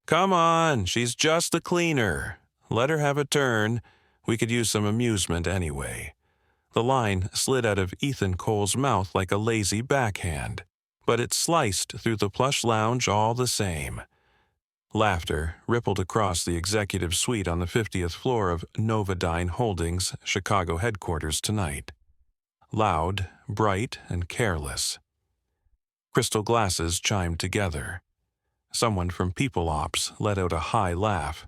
"Come on, she's just the cleaner. Let her have a turn. We could use some amusement anyway." The line slid out of Ethan Cole's mouth like a lazy backhand, but it sliced through the plush lounge all the same. Laughter rippled across the executive suite on the 50th floor of Novodyne Holdings' Chicago headquarters tonight. Loud, bright, and careless. Crystal glasses chimed together. Someone from People Ops let out a high laugh.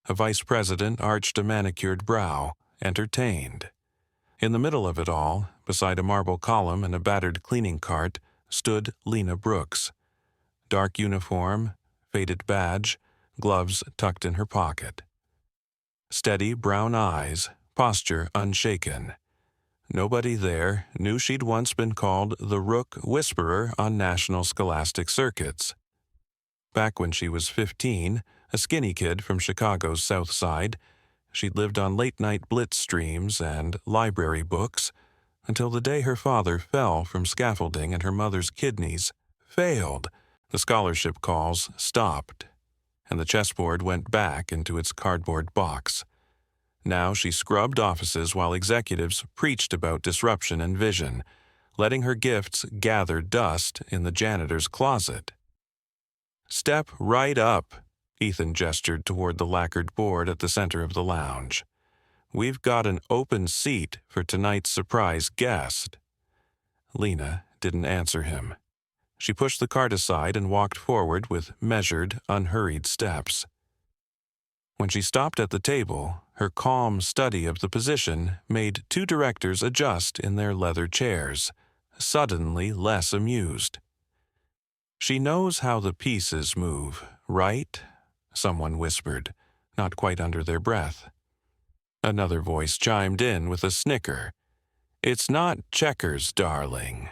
A vice president arched a manicured brow, entertained. In the middle of it all, beside a marble column and a battered cleaning cart, stood Lena Brooks. Dark uniform, faded badge, gloves tucked in her pocket. Steady brown eyes, posture unshaken. Nobody there knew she'd once been called the Rook Whisperer on national scholastic circuits. Back when she was 15, a skinny kid from Chicago's South Side, she'd lived on late-night blitz streams and library books until the day her father fell from scaffolding and her mother's kidneys failed. The scholarship calls stopped, and the chessboard went back into its cardboard box. Now she scrubbed offices while executives preached about disruption and vision, letting her gifts gather dust in the janitor's closet. "Step right up," Ethan gestured toward the lacquered board at the center of the lounge. "We've got an open seat for tonight's surprise guest." Lena didn't answer him. She pushed the cart aside and walked forward with measured, unhurried steps. When she stopped at the table, her calm study of the position made two directors adjust in their leather chairs, suddenly less amused. "She knows how the pieces move, right?" someone whispered, not quite under their breath. Another voice chimed in with a snicker. "It's not checkers, darling."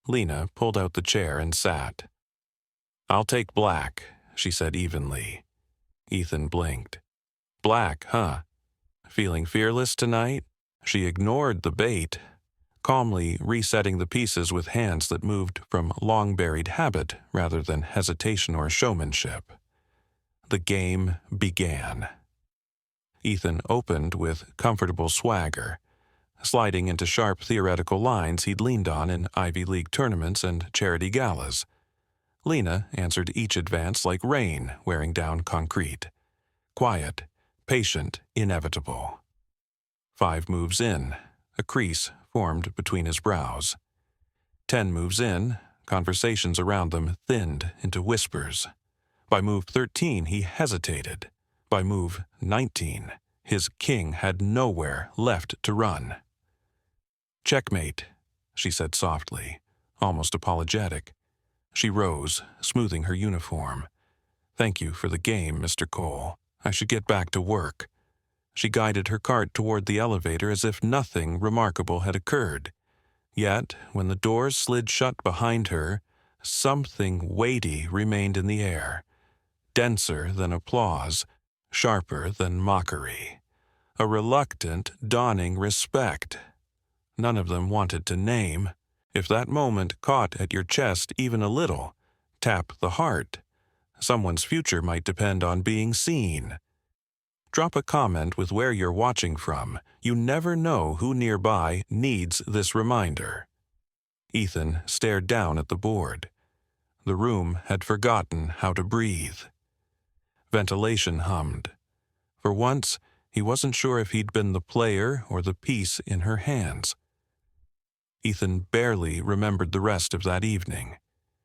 Lena pulled out the chair and sat. "I'll take black," she said evenly. Ethan blinked. "Black, huh? Feeling fearless tonight?" She ignored the bait, calmly resetting the pieces with hands that moved from long-buried habit rather than hesitation or showmanship. The game began. Ethan opened with comfortable swagger, sliding into sharp theoretical lines he'd leaned on in Ivy League tournaments and charity galas. Lena answered each advance like rain wearing down concrete. Quiet, patient, inevitable. 5 moves in, a crease formed between his brows. 10 moves in, conversations around them thinned into whispers. By move 13, he hesitated. By move 19, his king had nowhere left to run. "Checkmate," she said softly, almost apologetic. She rose, smoothing her uniform. "Thank you for the game, Mr. Cole. I should get back to work." She guided her cart toward the elevator as if nothing remarkable had occurred. Yet, when the doors slid shut behind her, something weighty remained in the air. Denser than applause, sharper than mockery. A reluctant, dawning respect. None of them wanted to name. If that moment caught at your chest even a little, tap the heart. Someone's future might depend on being seen. Drop a comment with where you're watching from. You never know who nearby needs this reminder. Ethan stared down at the board. The room had forgotten how to breathe. Ventilation hummed. For once, he wasn't sure if he'd been the player or the piece in her hands. Ethan barely remembered the rest of that evening.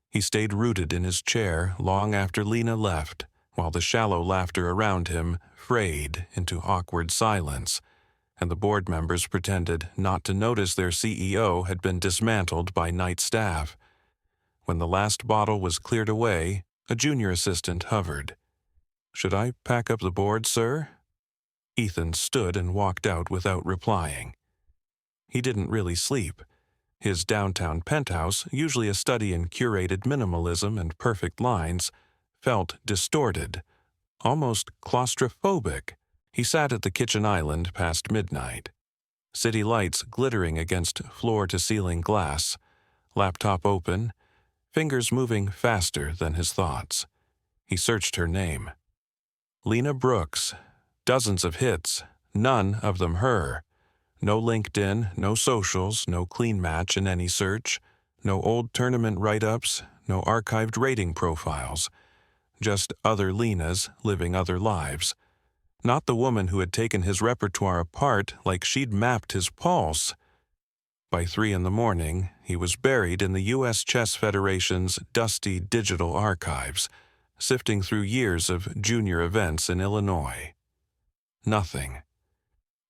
He stayed rooted in his chair long after Lena left, while the shallow laughter around him frayed into awkward silence, and the board members pretended not to notice their CEO had been dismantled by night staff. When the last bottle was cleared away, a junior assistant hovered. "Should I pack up the board, sir?" Ethan stood and walked out without replying. He didn't really sleep. His downtown penthouse, usually a study in curated minimalism and perfect lines, felt distorted, almost claustrophobic. He sat at the kitchen island past midnight. City lights glittering against floor-to-ceiling glass, laptop open, fingers moving faster than his thoughts. He searched her name. Lena Brooks. Dozens of hits, none of them her. No LinkedIn, no socials, no clean match in any search, no old tournament write-ups, no archived rating profiles. Just other Lenas living other lives. Not the woman who had taken his repertoire apart like she'd mapped his pulse. By 3 a.m, he was buried in the U.S. Chess Federation's dusty digital archives, sifting through years of junior events in Illinois. Nothing.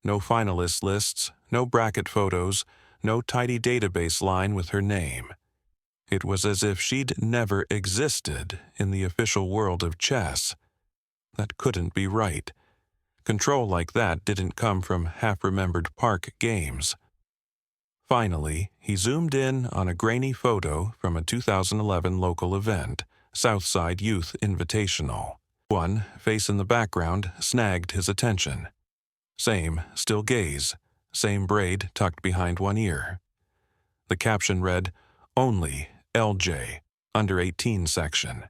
No finalist lists, no bracket photos, no tidy database line with her name. It was as if she'd never existed in the official world of chess. That couldn't be right. Control like that didn't come from half-remembered park games. Finally, he zoomed in on a grainy photo from a 2011 local event, Southside Youth Invitational. One face in the background snagged his attention. Same still gaze, same braid tucked behind one ear. The caption read, "Only LJ, under 18 section."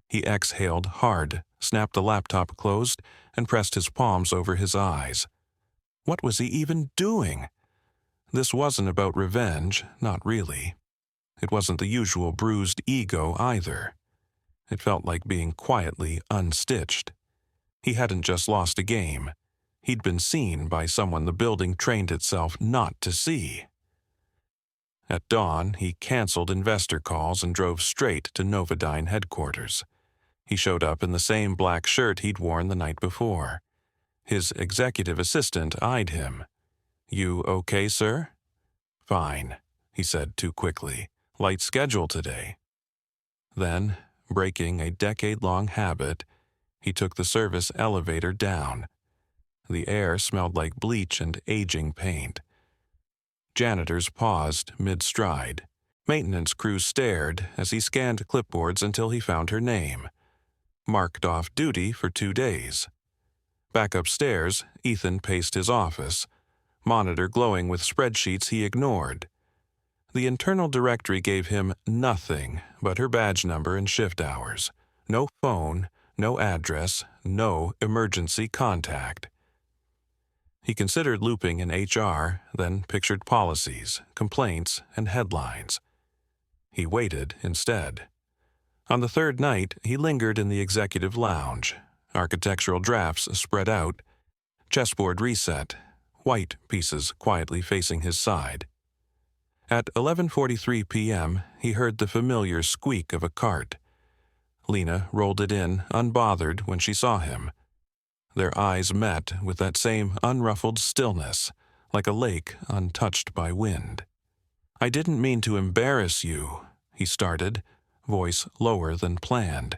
He exhaled hard, snapped the laptop closed, and pressed his palms over his eyes. What was he even doing? This wasn't about revenge, not really. It wasn't the usual bruised ego either. It felt like being quietly unstitched. He hadn't just lost a game. He'd been seen by someone the building trained itself not to see. At dawn, he canceled investor calls and drove straight to Novodyne headquarters. He showed up in the same black shirt he'd worn the night before. His executive assistant eyed him. "You okay, sir?" "Fine," he said too quickly. "Light schedule today." Then, breaking a decade-long habit, he took the service elevator down. The air smelled like bleach and aging paint. Janitors paused mid-stride. Maintenance crews stared as he scanned clipboards until he found her name. Marked off duty for 2 days. Back upstairs, Ethan paced his office, monitor glowing with spreadsheets he ignored. The internal directory gave him nothing but her badge number and shift hours. No phone, no address, no emergency contact. He considered looping in HR, then pictured policies, complaints, and headlines. He waited instead. On the 3rd night, he lingered in the executive lounge. Architectural drafts spread out, chessboard reset, white pieces quietly facing his side. At 11:43 p.m., he heard the familiar squeak of a cart. Lena rolled it in, unbothered, when she saw him. Their eyes met with that same unruffled stillness, like a lake untouched by wind. "I didn't mean to embarrass you," he started, voice lower than planned.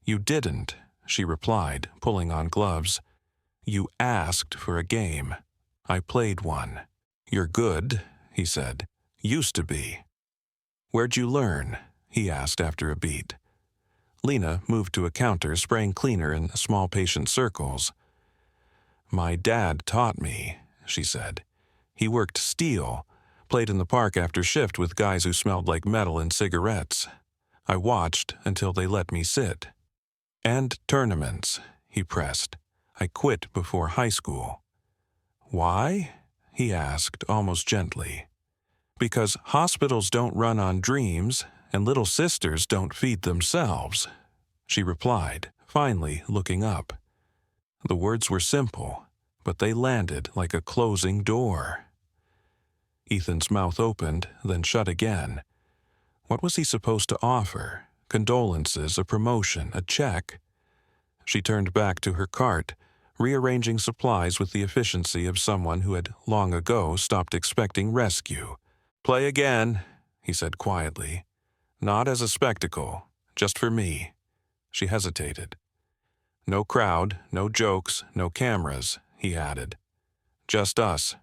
"You didn't," she replied, pulling on gloves. "You asked for a game. I played one." "You're good," he said. "Used to be." "Where'd you learn?" he asked after a beat. Lena moved to a counter, spraying cleaner in small patient circles. "My dad taught me," she said. "He worked steel, played in the park after shift with guys who smelled like metal and cigarettes. I watched until they let me sit." "And tournaments," he pressed. "I quit before high school." "Why?" he asked, almost gently. "Because hospitals don't run on dreams, and little sisters don't feed themselves," she replied, finally looking up. The words were simple, but they landed like a closing door. Ethan's mouth opened, then shut again. What was he supposed to offer? Condolences, a promotion, a check? She turned back to her cart, rearranging supplies with the efficiency of someone who had long ago stopped expecting rescue. "Play again," he said quietly. "Not as a spectacle, just for me." She hesitated. "No crowd, no jokes, no cameras," he added. "Just us."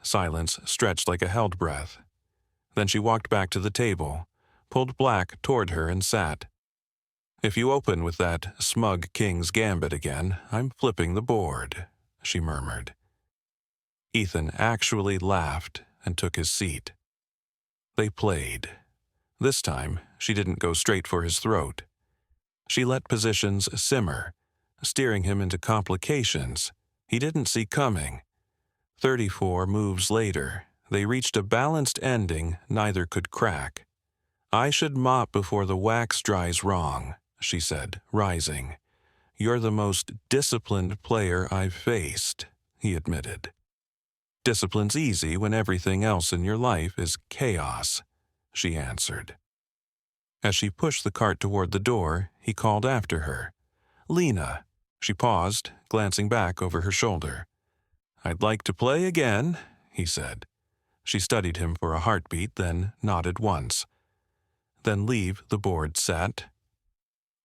Silence stretched like a held breath. Then she walked back to the table, pulled Black toward her and sat. "If you open with that smug king's gambit again, I'm flipping the board," she murmured. Ethan actually laughed and took his seat. They played. This time, she didn't go straight for his throat. She let positions simmer, steering him into complications he didn't see coming. 34 moves later, they reached a balanced ending neither could crack. "I should mop before the wax dries wrong," she said, rising. "You're the most disciplined player I've faced," he admitted. "Discipline's easy when everything else in your life is chaos," she answered. As she pushed the cart toward the door, he called after her. "Lena." She paused, glancing back over her shoulder. "I'd like to play again," he said. She studied him for a heartbeat, then nodded once. "Then leave the board set."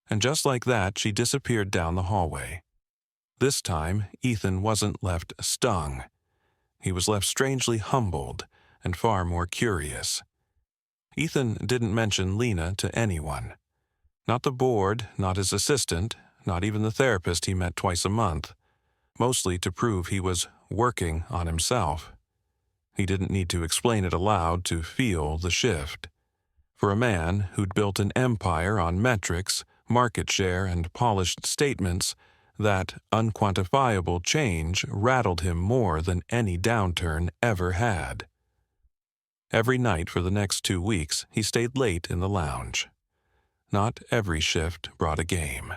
And just like that, she disappeared down the hallway. This time, Ethan wasn't left stung. He was left strangely humbled and far more curious. Ethan didn't mention Lena to anyone. Not the board, not his assistant, not even the therapist he met twice a month, mostly to prove he was working on himself. He didn't need to explain it aloud to feel the shift. For a man who'd built an empire on metrics, market share, and polished statements, that unquantifiable change rattled him more than any downturn ever had. Every night for the next 2 weeks, he stayed late in the lounge. Not every shift brought a game.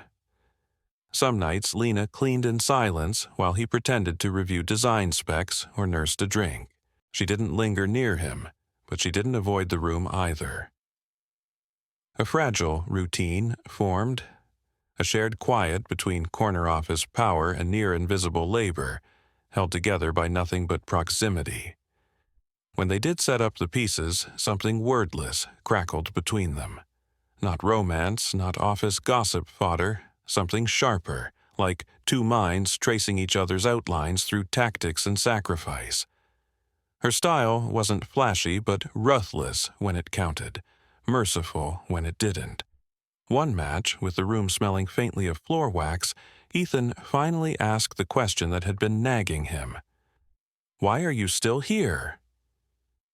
Some nights, Lena cleaned in silence while he pretended to review design specs or nursed a drink. She didn't linger near him, but she didn't avoid the room either. A fragile routine formed, a shared quiet between corner office power and near-invisible labor, held together by nothing but proximity. When they did set up the pieces, something wordless crackled between them. Not romance, not office gossip fodder, something sharper, like two minds tracing each other's outlines through tactics and sacrifice. Her style wasn't flashy but ruthless when it counted, merciful when it didn't. One match, with the room smelling faintly of floor wax, Ethan finally asked the question that had been nagging him. "Why are you still here?"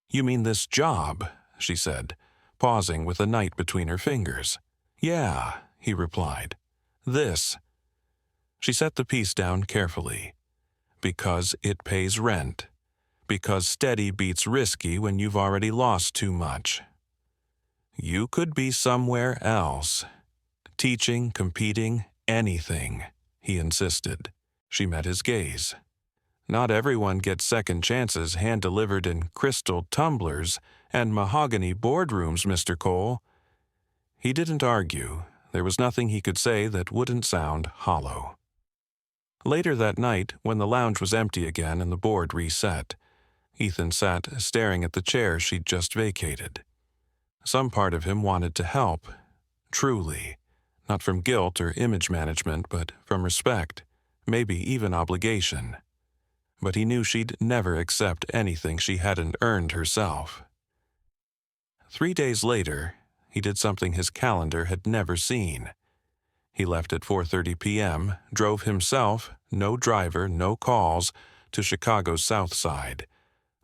"You mean this job?" she said, pausing with a night between her fingers. "Yeah," he replied. "This." She set the piece down carefully. "Because it pays rent. Because steady beats risky when you've already lost too much." "You could be somewhere else. Teaching, competing, anything," he insisted. She met his gaze. "Not everyone gets second chances hand-delivered in crystal tumblers and mahogany boardrooms, Mr. Cole." He didn't argue. There was nothing he could say that wouldn't sound hollow. Later that night, when the lounge was empty again and the board reset, Ethan sat staring at the chair she'd just vacated. Some part of him wanted to help, truly, not from guilt or image management, but from respect, maybe even obligation. But he knew she'd never accept anything she hadn't earned herself. 3 days later, he did something his calendar had never seen. He left at 4:30 p.m., drove himself, no driver, no calls, to Chicago's South Side.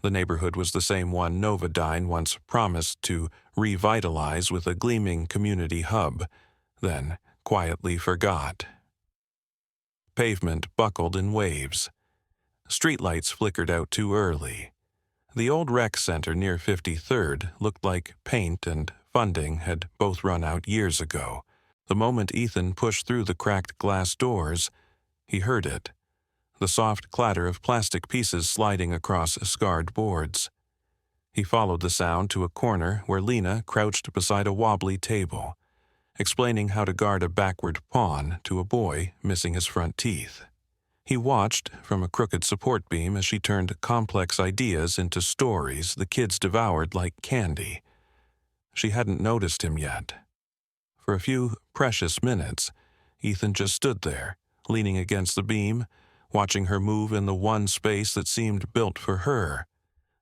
The neighborhood was the same one Novodyne once promised to revitalize with a gleaming community hub, then quietly forgot. Pavement buckled in waves. Streetlights flickered out too early. The old rec center near 53rd looked like paint and funding had both run out years ago. The moment Ethan pushed through the cracked glass doors, he heard it. The soft clatter of plastic pieces sliding across scarred boards. He followed the sound to a corner where Lena crouched beside a wobbly table, explaining how to guard a backward pawn to a boy missing his front teeth. He watched from a crooked support beam as she turned complex ideas into stories the kids devoured like candy. She hadn't noticed him yet. For a few precious minutes, Ethan just stood there, leaning against the beam, watching her move in the one space that seemed built for her.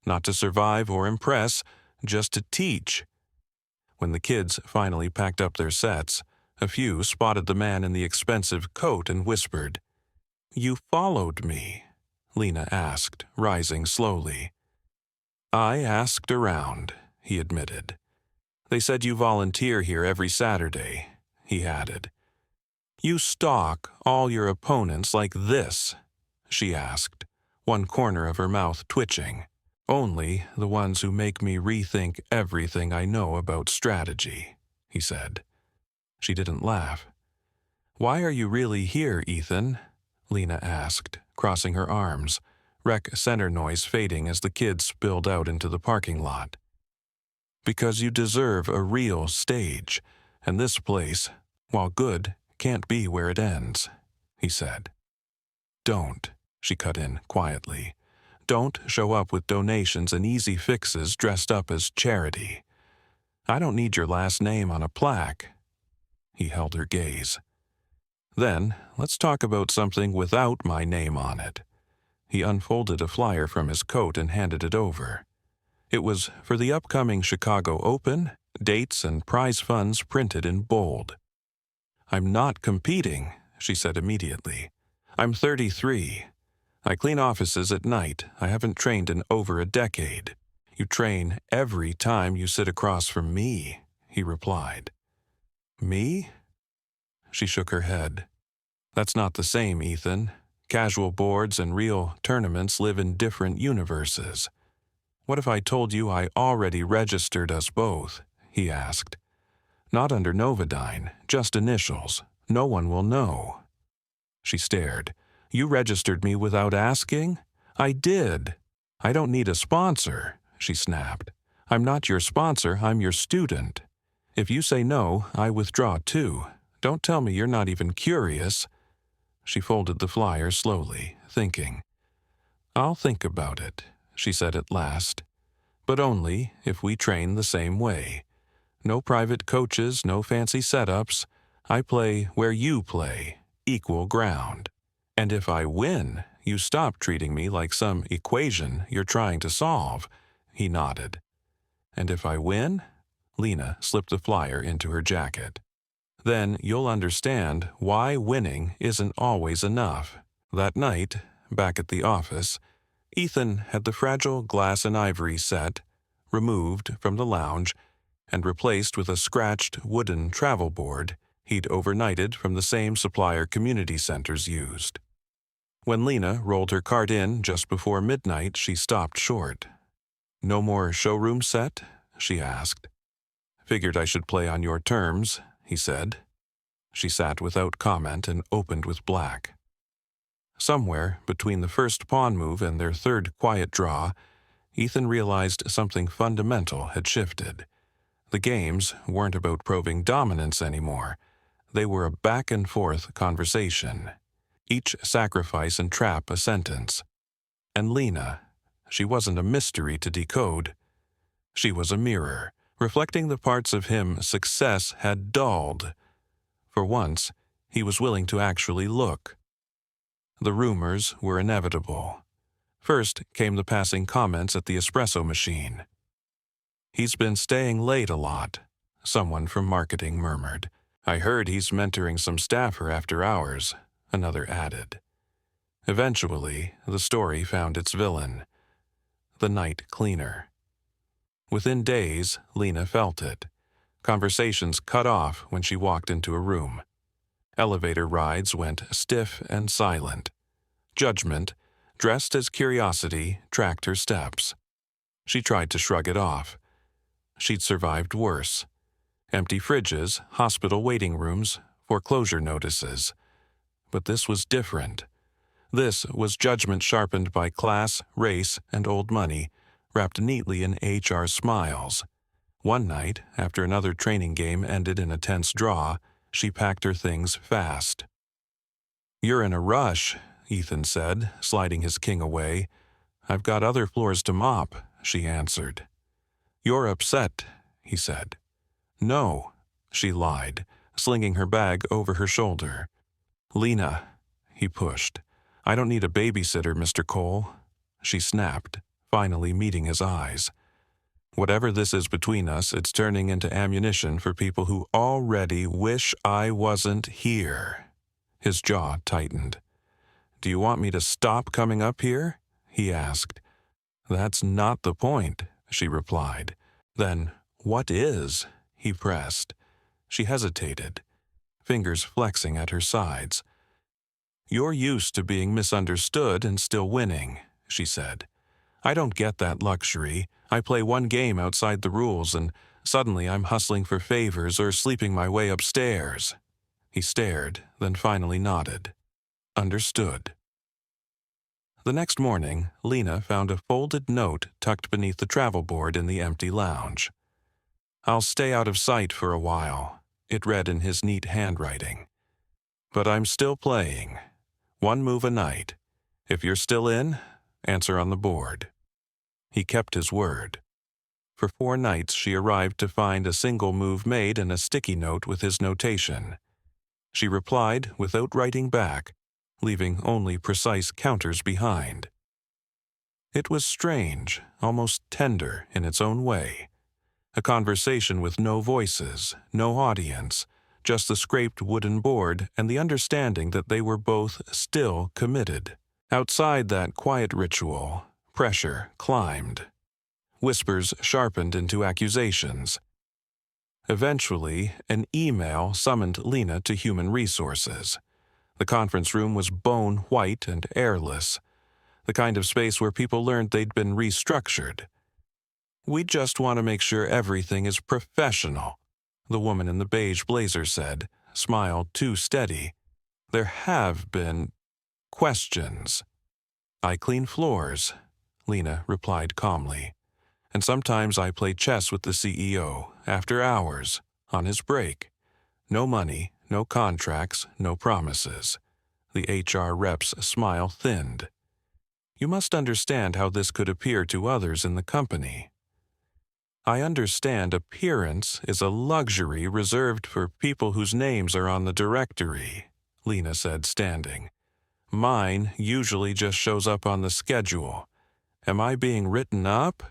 Not to survive or impress, just to teach. When the kids finally packed up their sets, a few spotted the man in the expensive coat and whispered, "You followed me?" Lena asked, rising slowly. "I asked around," he admitted. "They said you volunteer here every Saturday," he added. You stalk all your opponents like this, she asked, one corner of her mouth twitching. Only the ones who make me rethink everything I know about strategy, he said. She didn't laugh. Why are you really here, Ethan? Lena asked, crossing her arms, rec center noise fading as the kids spilled out into the parking lot. Because you deserve a real stage, and this place, while good, can't be where it ends, he said. Don't, she cut in quietly. Don't show up with donations and easy fixes dressed up as charity. I don't need your last name on a plaque. He held her gaze. Then, let's talk about something without my name on it. He unfolded a flyer from his coat and handed it over. It was for the upcoming Chicago Open, dates and prize funds printed in bold. I'm not competing, she said immediately. I'm 33. I clean offices at night. I haven't trained in over a decade. You train every time you sit across from me, he replied. Me? She shook her head. That's not the same, Ethan. Casual boards and real tournaments live in different universes. What if I told you I already registered us both? He asked. Not under Novodyne, just initials. No one will know. She stared. You registered me without asking? I did. I don't need a sponsor, she snapped. I'm not your sponsor, I'm your student. If you say no, I withdraw too. Don't tell me you're not even curious. She folded the flyer slowly, thinking. I'll think about it, she said at last. But only if we train the same way. No private coaches, no fancy setups. I play where you play, equal ground. And if I win, you stop treating me like some equation you're trying to solve, he nodded. And if I win? Lena slipped the flyer into her jacket. Then you'll understand why winning isn't always enough. That night, back at the office, Ethan had the fragile glass and ivory set removed from the lounge and replaced with a scratched wooden travel board he'd overnighted from the same supplier community centers used. When Lena rolled her cart in just before midnight, she stopped short. No more showroom set? She asked. Figured I should play on your terms, he said. She sat without comment and opened with black. Somewhere between the first pawn move and their third quiet draw, Ethan realized something fundamental had shifted. The games weren't about proving dominance anymore. They were a back-and-forth conversation. Each sacrifice and trap a sentence. And Lena, she wasn't a mystery to decode. She was a mirror, reflecting the parts of him success had dulled. For once, he was willing to actually look. The rumors were inevitable. First came the passing comments at the espresso machine. He's been staying late a lot, someone from marketing murmured. I heard he's mentoring some staffer after hours, another added. Eventually, the story found its villain, the night cleaner. Within days, Lena felt it. Conversations cut off when she walked into a room. Elevator rides went stiff and silent. Judgment, dressed as curiosity, tracked her steps. She tried to shrug it off. She'd survived worse. Empty fridges, hospital waiting rooms, foreclosure notices. But this was different. This was judgment sharpened by class, race, and old money, wrapped neatly in HR smiles. One night, after another training game ended in a tense draw, she packed her things fast. You're in a rush, Ethan said, sliding his king away. I've got other floors to mop, she answered. You're upset, he said. No, she lied, slinging her bag over her shoulder. Lena, he pushed. I don't need a babysitter, Mr. Cole, she snapped, finally meeting his eyes. Whatever this is between us, it's turning into ammunition for people who already wish I wasn't here. His jaw tightened. Do you want me to stop coming up here? He asked. That's not the point, she replied. Then what is? He pressed. She hesitated. fingers flexing at her sides. "You're used to being misunderstood and still winning," she said. "I don't get that luxury. I play one game outside the rules and suddenly I'm hustling for favors or sleeping my way upstairs." He stared, then finally nodded. Understood. The next morning, Lena found a folded note tucked beneath the travel board in the empty lounge. "I'll stay out of sight for a while," it read in his neat handwriting. "But I'm still playing. One move a night. If you're still in, answer on the board." He kept his word. For 4 nights she arrived to find a single move made and a sticky note with his notation. She replied without writing back, leaving only precise counters behind. It was strange, almost tender in its own way. A conversation with no voices, no audience, just the scraped wooden board and the understanding that they were both still committed. Outside that quiet ritual, pressure climbed. Whispers sharpened into accusations. Eventually, an email summoned Lena to Human Resources. The conference room was bone white and airless, the kind of space where people learned they'd been restructured. "We just want to make sure everything is professional," the woman in the beige blazer said, smile too steady. "There have been questions." "I clean floors," Lena replied calmly. "And sometimes I play chess with the CEO, after hours, on his break. No money, no contracts, no promises." The HR rep's smile thinned. "You must understand how this could appear to others in the company." "I understand appearance is a luxury reserved for people whose names are on the directory," Lena said, standing. "Mine usually just shows up on the schedule. Am I being written up?"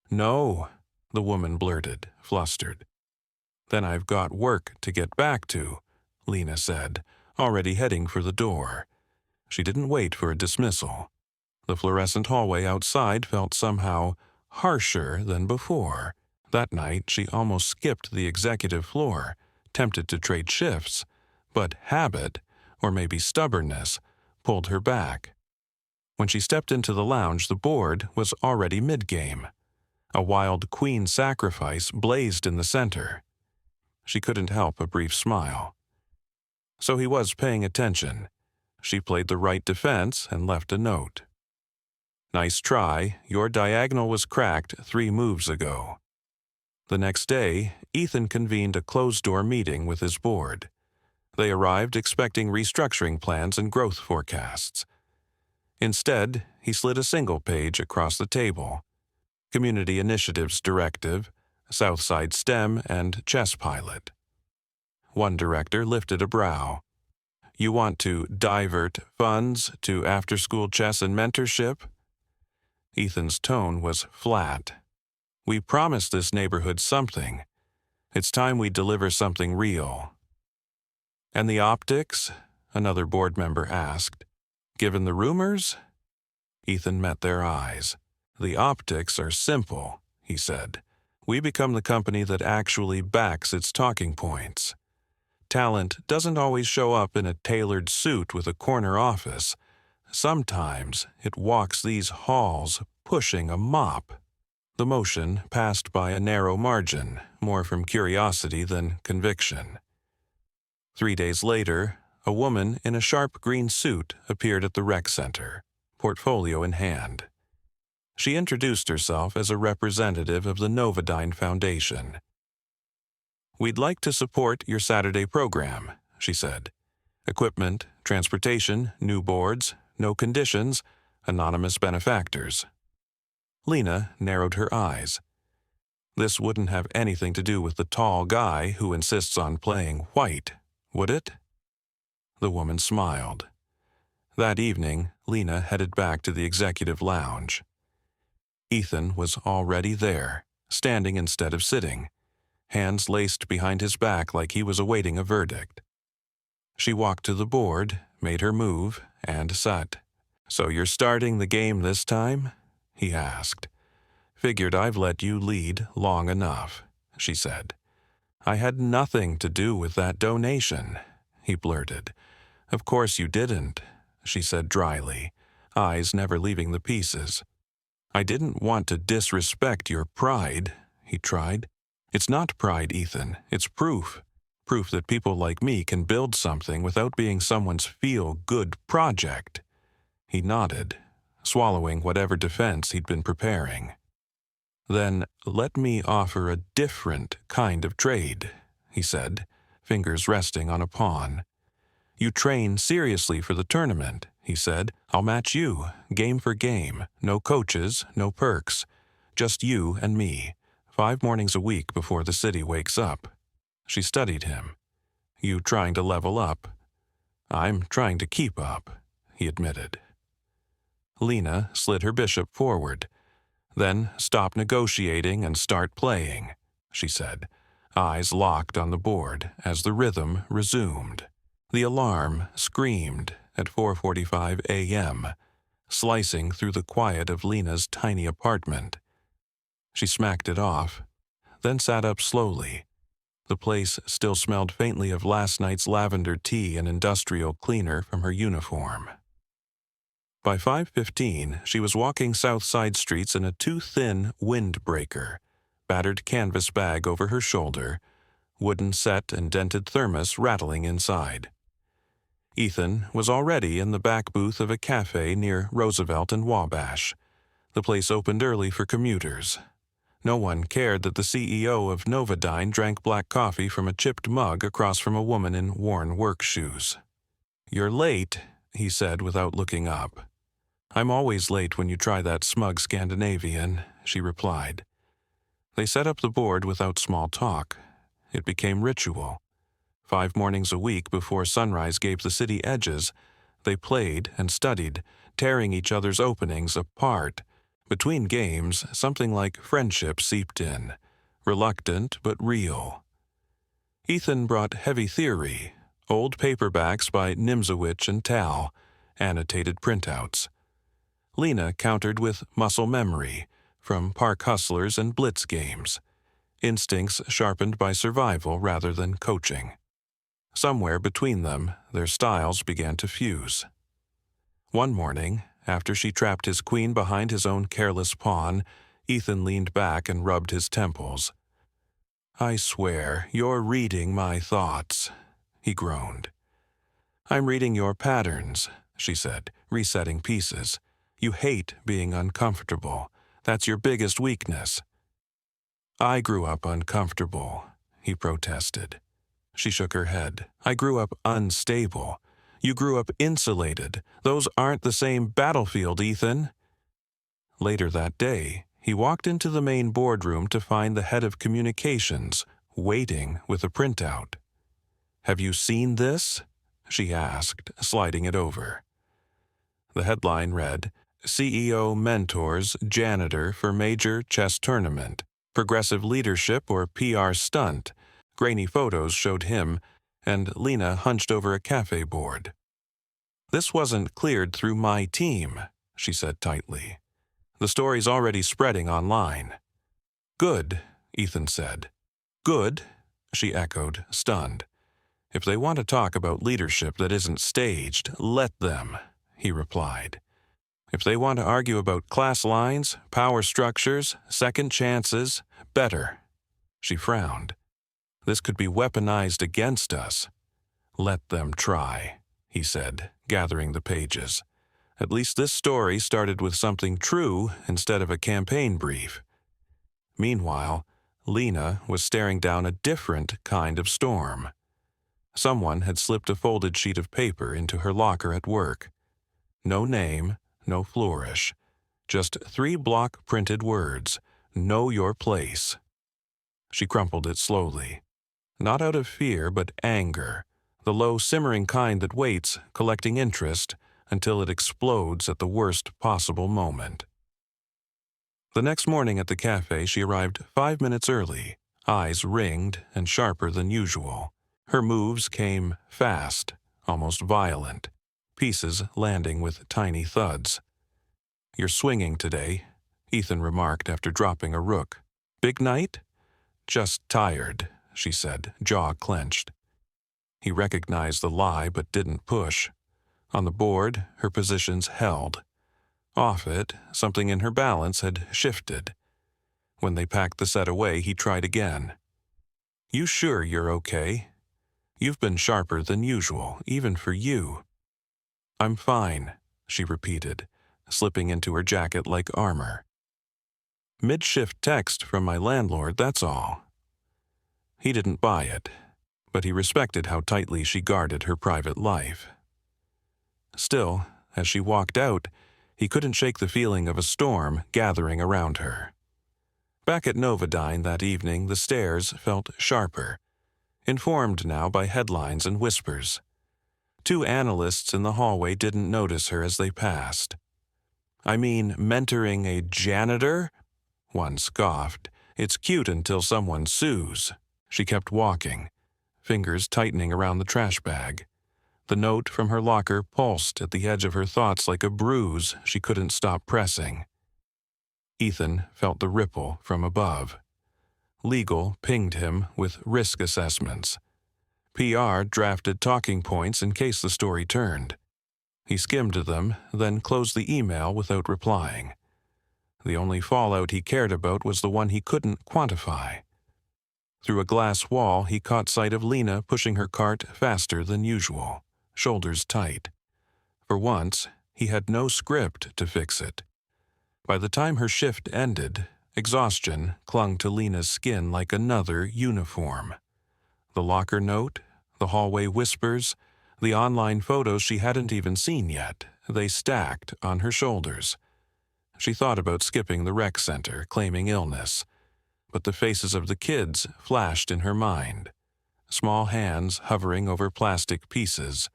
"No," the woman blurted, flustered. "Then I've got work to get back to," Lena said, already heading for the door. She didn't wait for a dismissal. The fluorescent hallway outside felt somehow harsher than before. That night she almost skipped the executive floor, tempted to trade shifts, but habit, or maybe stubbornness, pulled her back. When she stepped into the lounge, the board was already mid-game. A wild queen sacrifice blazed in the center. She couldn't help a brief smile. So he was paying attention. She played the right defense and left a note. "Nice try. Your diagonal was cracked 3 moves ago." The next day, Ethan convened a closed-door meeting with his board. They arrived expecting restructuring plans and growth forecasts. Instead, he slid a single page across the table. Community Initiatives Directive, Southside STEM, and Chess Pilot. One director lifted a brow. "You want to divert funds to after-school chess and mentorship?" Ethan's tone was flat. "We promised this neighborhood something. It's time we deliver something real." "And the optics?" another board member asked. "Given the rumors?" Ethan met their eyes. "The optics are simple," he said. "We become the company that actually backs its talking points. Talent doesn't always show up in a tailored suit with a corner office. Sometimes it walks these halls pushing a mop." The motion passed by a narrow margin, more from curiosity than conviction. 3 days later, a woman in a sharp green suit appeared at the rec center, portfolio in hand. She introduced herself as a representative of the Novodyne Foundation. "We'd like to support your Saturday program," she said. "Equipment, transportation, new boards, no conditions, anonymous benefactors." Lena narrowed her eyes. This wouldn't have anything to do with the tall guy who insists on playing white, would it? The woman smiled. That evening, Lena headed back to the executive lounge. Ethan was already there, standing instead of sitting, hands laced behind his back like he was awaiting a verdict. She walked to the board, made her move, and sat. "So you're starting the game this time?" he asked. "Figured I've let you lead long enough," she said. I had nothing to do with that donation, he blurted. Of course you didn't, she said dryly, eyes never leaving the pieces. I didn't want to disrespect your pride, he tried. It's not pride, Ethan. It's proof. Proof that people like me can build something without being someone's feel-good project. He nodded, swallowing whatever defense he'd been preparing. Then let me offer a different kind of trade, he said, fingers resting on a pawn. You train seriously for the tournament, he said. I'll match you, game for game. No coaches, no perks. Just you and me. 5 mornings a week before the city wakes up. She studied him. You trying to level up? I'm trying to keep up, he admitted. Lena slid her bishop forward. Then stop negotiating and start playing, she said, eyes locked on the board as the rhythm resumed. The alarm screamed at 4:45 a.m., slicing through the quiet of Lena's tiny apartment. She smacked it off, then sat up slowly. The place still smelled faintly of last night's lavender tea and industrial cleaner from her uniform. By 5:15, she was walking south side streets in a too-thin windbreaker, battered canvas bag over her shoulder, wooden set and dented thermos rattling inside. Ethan was already in the back booth of a cafe near Roosevelt and Wabash. The place opened early for commuters. No one cared that the CEO of Novodyne drank black coffee from a chipped mug across from a woman in worn work shoes. "You're late," he said without looking up. "I'm always late when you try that smug Scandinavian," she replied. They set up the board without small talk. It became ritual. 5 mornings a week before sunrise gave the city edges, they played and studied, tearing each other's openings apart. Between games, something like friendship seeped in, reluctant but real. Ethan brought heavy theory, old paperbacks by Nimzowitsch and Tal, annotated printouts. Lena countered with muscle memory, from park hustlers and blitz games, instincts sharpened by survival rather than coaching. Somewhere between them, their styles began to fuse. One morning, after she trapped his queen behind his own careless pawn, Ethan leaned back and rubbed his temples. "I swear, you're reading my thoughts," he groaned. "I'm reading your patterns," she said, resetting pieces. "You hate being uncomfortable. That's your biggest weakness." "I grew up uncomfortable," he protested. She shook her head. "I grew up unstable. You grew up insulated. Those aren't the same battlefield, Ethan." Later that day, he walked into the main boardroom to find the head of communications, waiting with a printout. "Have you seen this?" she asked, sliding it over. The headline read, "CEO mentors janitor for major chess tournament. Progressive leadership or PR stunt." Grainy photos showed him, and Lena hunched over a cafe board. "This wasn't cleared through my team," she said tightly. "The story's already spreading online." "Good," Ethan said. "Good," she echoed, stunned. "If they want to talk about leadership that isn't staged, let them," he replied. "If they want to argue about class lines, power structures, second chances, better." She frowned. "This could be weaponized against us." "Let them try," he said, gathering the pages. "At least this story started with something true instead of a campaign brief." Meanwhile, Lena was staring down a different kind of storm. Someone had slipped a folded sheet of paper into her locker at work. No name, no flourish. Just 3 block printed words. "Know your place." She crumpled it slowly. Not out of fear, but anger. The low, simmering kind that waits, collecting interest, until it explodes at the worst possible moment. The next morning at the cafe, she arrived 5 minutes early, eyes ringed and sharper than usual. Her moves came fast, almost violent, pieces landing with tiny thuds. "You're swinging today," Ethan remarked after dropping a rook. "Big night?" "Just tired," she said, jaw clenched. He recognized the lie but didn't push. On the board, her positions held. Off it, something in her balance had shifted. When they packed the set away, he tried again. "You sure you're okay? You've been sharper than usual, even for you." "I'm fine," she repeated, slipping into her jacket like armor. "Mid-shift text from my landlord, that's all." He didn't buy it, but he respected how tightly she guarded her private life. Still, as she walked out, he couldn't shake the feeling of a storm gathering around her. Back at Novodyne that evening, the stairs felt sharper, informed now by headlines and whispers. 2 analysts in the hallway didn't notice her as they passed. "I mean, mentoring a janitor?" One scoffed. "It's cute until someone sues." She kept walking, fingers tightening around the trash bag. The note from her locker pulsed at the edge of her thoughts like a bruise she couldn't stop pressing. Ethan felt the ripple from above. Legal pinged him with risk assessments. PR drafted talking points in case the story turned. He skimmed them, then closed the email without replying. The only fallout he cared about was the one he couldn't quantify. Through a glass wall, he caught sight of Lena pushing her cart faster than usual, shoulders tight. For once, he had no script to fix it. By the time her shift ended, exhaustion clung to Lena's skin like another uniform. The locker note, the hallway whispers, the online photos she hadn't even seen yet, they stacked on her shoulders. She thought about skipping the rec center, claiming illness, but the faces of the kids flashed in her mind, small hands hovering over plastic pieces,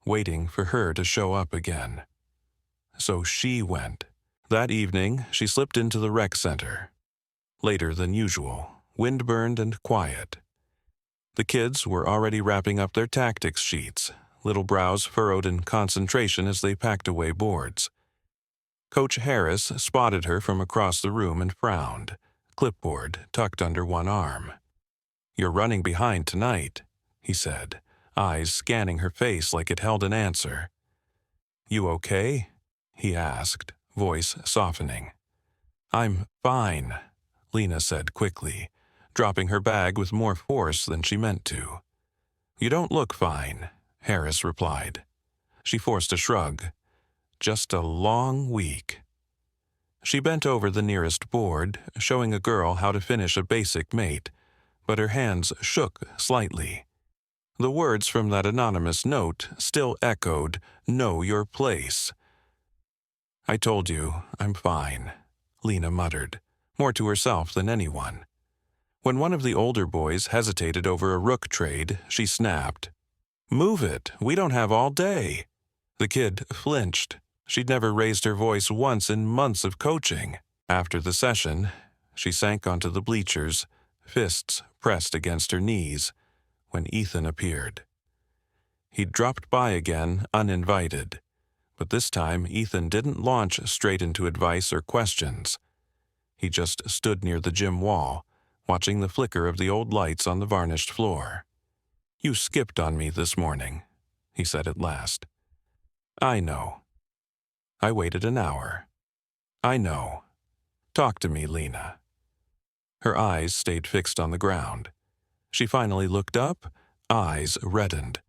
waiting for her to show up again. So she went. That evening, she slipped into the rec center. Later than usual, wind-burned and quiet. The kids were already wrapping up their tactics sheets, little brows furrowed in concentration as they packed away boards. Coach Harris spotted her from across the room and frowned, clipboard tucked under one arm. "You're running behind tonight," he said, eyes scanning her face like it held an answer. "You okay?" he asked, voice softening. "I'm fine," Lena said quickly, dropping her bag with more force than she meant to. "You don't look fine," Harris replied. She forced a shrug. "Just a long week." She bent over the nearest board, showing a girl how to finish a basic mate, but her hands shook slightly. The words from that anonymous note still echoed, "Know your place." "I told you, I'm fine," Lena muttered, more to herself than anyone. When one of the older boys hesitated over a rook trade, she snapped, "Move it, we don't have all day." The kid flinched. She'd never raised her voice once in months of coaching. After the session, she sank onto the bleachers, fists pressed against her knees, when Ethan appeared. He'd dropped by again, uninvited, but this time Ethan didn't launch straight into advice or questions. He just stood near the gym wall, watching the flicker of the old lights on the varnished floor. "You skipped on me this morning," he said at last. "I know. I waited an hour. I know. Talk to me, Lena." Her eyes stayed fixed on the ground. She finally looked up, eyes reddened.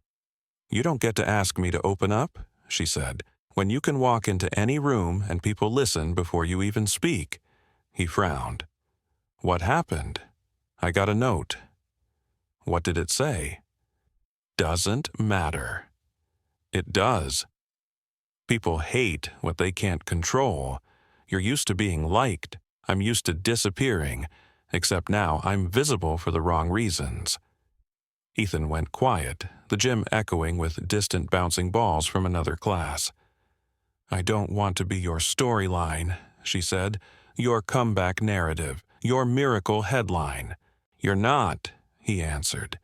"You don't get to ask me to open up," she said, "when you can walk into any room and people listen before you even speak." He frowned. "What happened?" "I got a note." "What did it say?" "Doesn't matter." "It does. People hate what they can't control. You're used to being liked. I'm used to disappearing, except now I'm visible for the wrong reasons." Ethan went quiet, the gym echoing with distant bouncing balls from another class. "I don't want to be your storyline," she said, "your comeback narrative, your miracle headline." "You're not," he answered.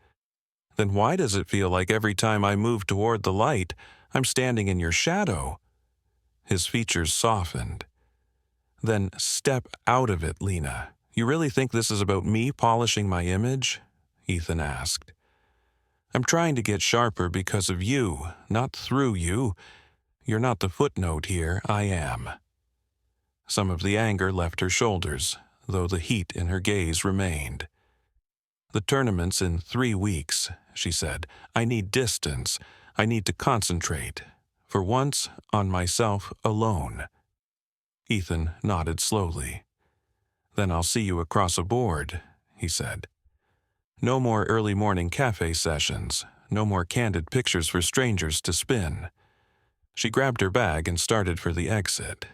"Then why does it feel like every time I move toward the light, I'm standing in your shadow?" His features softened. "Then step out of it, Lena. You really think this is about me polishing my image?" Ethan asked. I'm trying to get sharper because of you, not through you. You're not the footnote here, I am. Some of the anger left her shoulders, though the heat in her gaze remained. The tournament's in 3 weeks, she said. I need distance. I need to concentrate. For once, on myself alone. Ethan nodded slowly. Then I'll see you across a board, he said. No more early morning cafe sessions. No more candid pictures for strangers to spin. She grabbed her bag and started for the exit.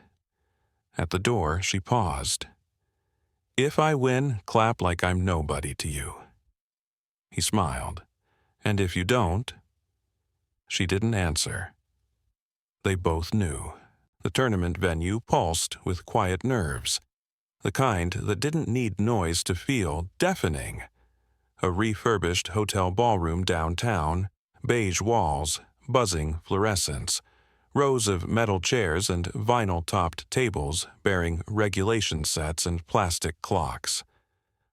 At the door, she paused. If I win, clap like I'm nobody to you. He smiled. And if you don't? She didn't answer. They both knew. The tournament venue pulsed with quiet nerves, the kind that didn't need noise to feel deafening. A refurbished hotel ballroom downtown, beige walls, buzzing fluorescents, rows of metal chairs and vinyl-topped tables bearing regulation sets and plastic clocks.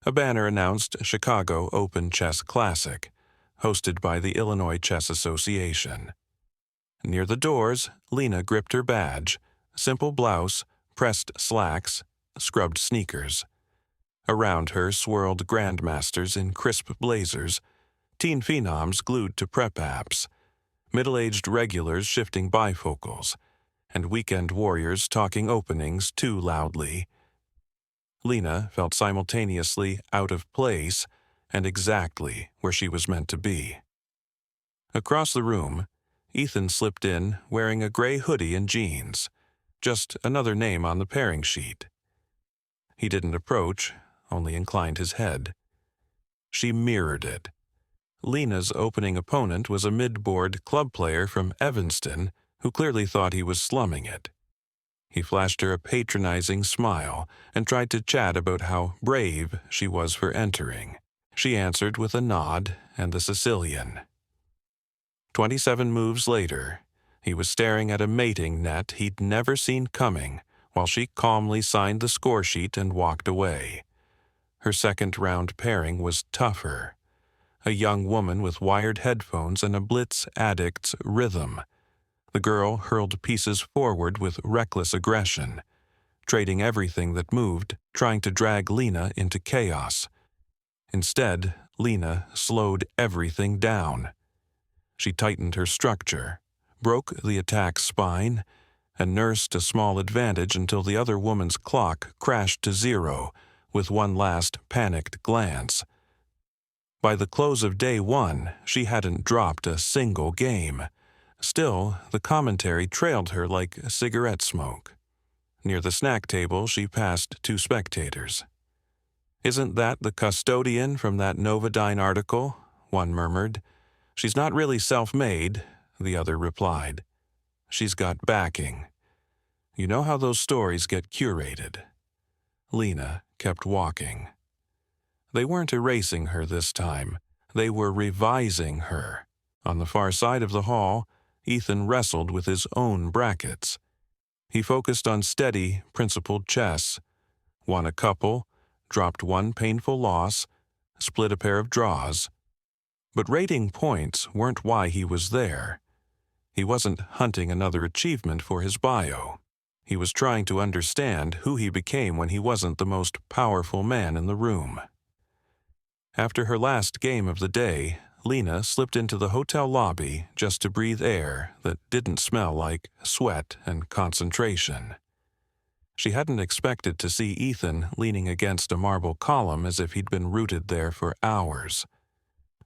A banner announced Chicago Open Chess Classic, hosted by the Illinois Chess Association. Near the doors, Lena gripped her badge, simple blouse, pressed slacks, scrubbed sneakers. Around her swirled grandmasters in crisp blazers, teen phenoms glued to prep apps, middle-aged regulars shifting bifocals, and weekend warriors talking openings too loudly. Lena felt simultaneously out of place and exactly where she was meant to be. Across the room, Ethan slipped in wearing a gray hoodie and jeans, just another name on the pairing sheet. He didn't approach, only inclined his head. She mirrored it. Lena's opening opponent was a mid-board club player from Evanston who clearly thought he was slumming it. He flashed her a patronizing smile and tried to chat about how brave she was for entering. She answered with a nod and the Sicilian. 27 moves later, he was staring at a mating net he'd never seen coming while she calmly signed the score sheet and walked away. Her second-round pairing was tougher. A young woman with wired headphones and a Blitz addict's rhythm. The girl hurled pieces forward with reckless aggression, trading everything that moved, trying to drag Lena into chaos. Instead, Lena slowed everything down. She tightened her structure, broke the attack's spine, and nursed a small advantage until the other woman's clock crashed to 0 with one last panicked glance. By the close of day 1, she hadn't dropped a single game. Still, the commentary trailed her like cigarette smoke. Near the snack table, she passed 2 spectators. "Isn't that the custodian from that Novodyne article?" one murmured. "She's not really self-made," the other replied. "She's got backing. You know how those stories get curated." Lena kept walking. They weren't erasing her this time. They were revising her. On the far side of the hall, Ethan wrestled with his own brackets. He focused on steady, principled chess, won a couple, dropped one painful loss, split a pair of draws. But rating points weren't why he was there. He wasn't hunting another achievement for his bio. He was trying to understand who he became when he wasn't the most powerful man in the room. After her last game of the day, Lena slipped into the hotel lobby just to breathe air that didn't smell like sweat and concentration. She hadn't expected to see Ethan leaning against a marble column as if he'd been rooted there for hours.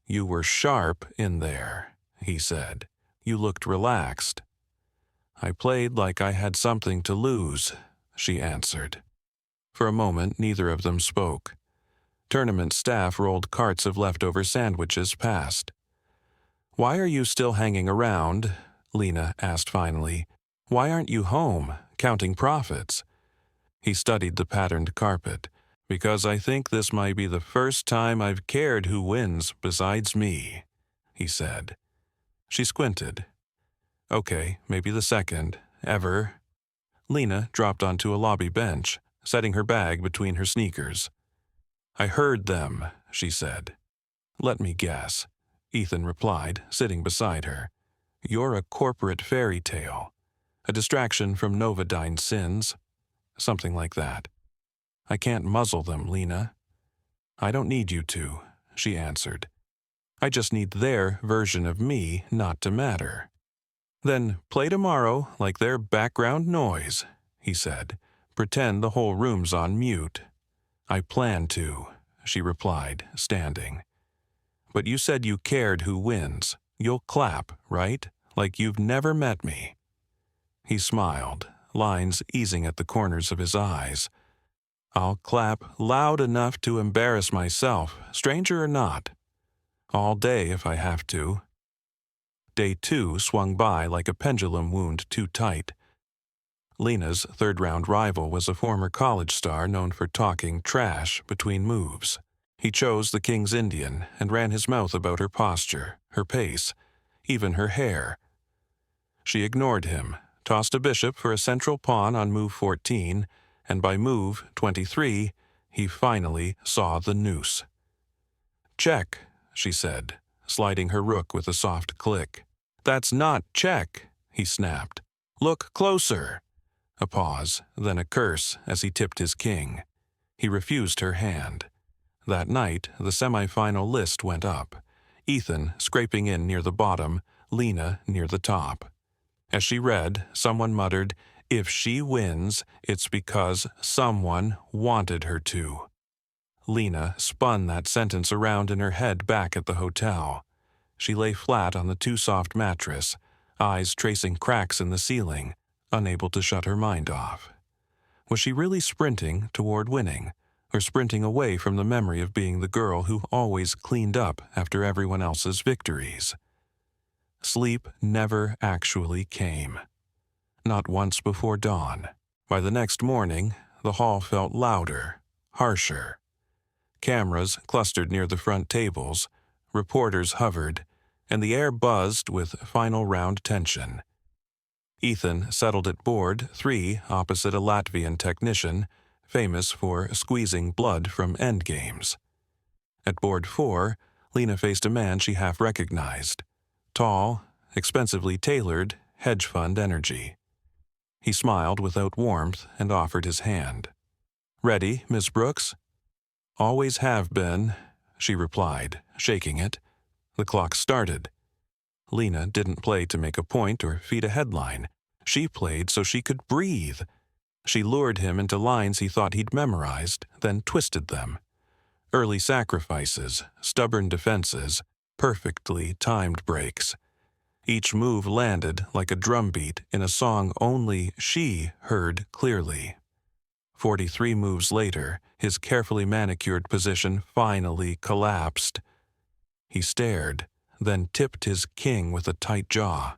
"You were sharp in there," he said. "You looked relaxed." "I played like I had something to lose," she answered. For a moment, neither of them spoke. Tournament staff rolled carts of leftover sandwiches past. "Why are you still hanging around?" Lena asked finally. "Why aren't you home, counting profits?" He studied the patterned carpet. "Because I think this might be the first time I've cared who wins besides me," he said. She squinted. "Okay, maybe the second, ever." Lena dropped onto a lobby bench, setting her bag between her sneakers. "I heard them," she said. Let me guess, Ethan replied, sitting beside her. You're a corporate fairy tale. A distraction from Novadine's sins. Something like that. I can't muzzle them, Lena. I don't need you to, she answered. I just need their version of me not to matter. Then play tomorrow like their background noise, he said. Pretend the whole room's on mute. I plan to, she replied, standing. But you said you cared who wins. You'll clap, right? Like you've never met me. He smiled, lines easing at the corners of his eyes. I'll clap loud enough to embarrass myself, stranger or not. All day if I have to. Day 2 swung by like a pendulum wound too tight. Lena's third-round rival was a former college star known for talking trash between moves. He chose the King's Indian and ran his mouth about her posture, her pace, even her hair. She ignored him, tossed a bishop for a central pawn on move 14, and by move 23, he finally saw the noose. Check, she said, sliding her rook with a soft click. That's not check, he snapped. Look closer. A pause, then a curse as he tipped his king. He refused her hand. That night, the semi-final list went up. Ethan scraping in near the bottom, Lena near the top. As she read, someone muttered, "If she wins, it's because someone wanted her to." Lena spun that sentence around in her head back at the hotel. She lay flat on the too-soft mattress, eyes tracing cracks in the ceiling, unable to shut her mind off. Was she really sprinting toward winning, or sprinting away from the memory of being the girl who always cleaned up after everyone else's victories? Sleep never actually came. Not once before dawn. By the next morning, the hall felt louder, harsher. Cameras clustered near the front tables, reporters hovered, and the air buzzed with final round tension. Ethan settled at board 3 opposite a Latvian technician, famous for squeezing blood from endgames. At board 4, Lena faced a man she half recognized. Tall, expensively tailored, hedge fund energy. He smiled without warmth and offered his hand. "Ready, Miss Brooks?" "Always have been," she replied, shaking it. The clock started. Lena didn't play to make a point or feed a headline. She played so she could breathe. She lured him into lines he thought he'd memorized, then twisted them. Early sacrifices, stubborn defenses, perfectly timed breaks. Each move landed like a drumbeat in a song only she heard clearly. 43 moves later, his carefully manicured position finally collapsed. He stared, then tipped his king with a tight jaw.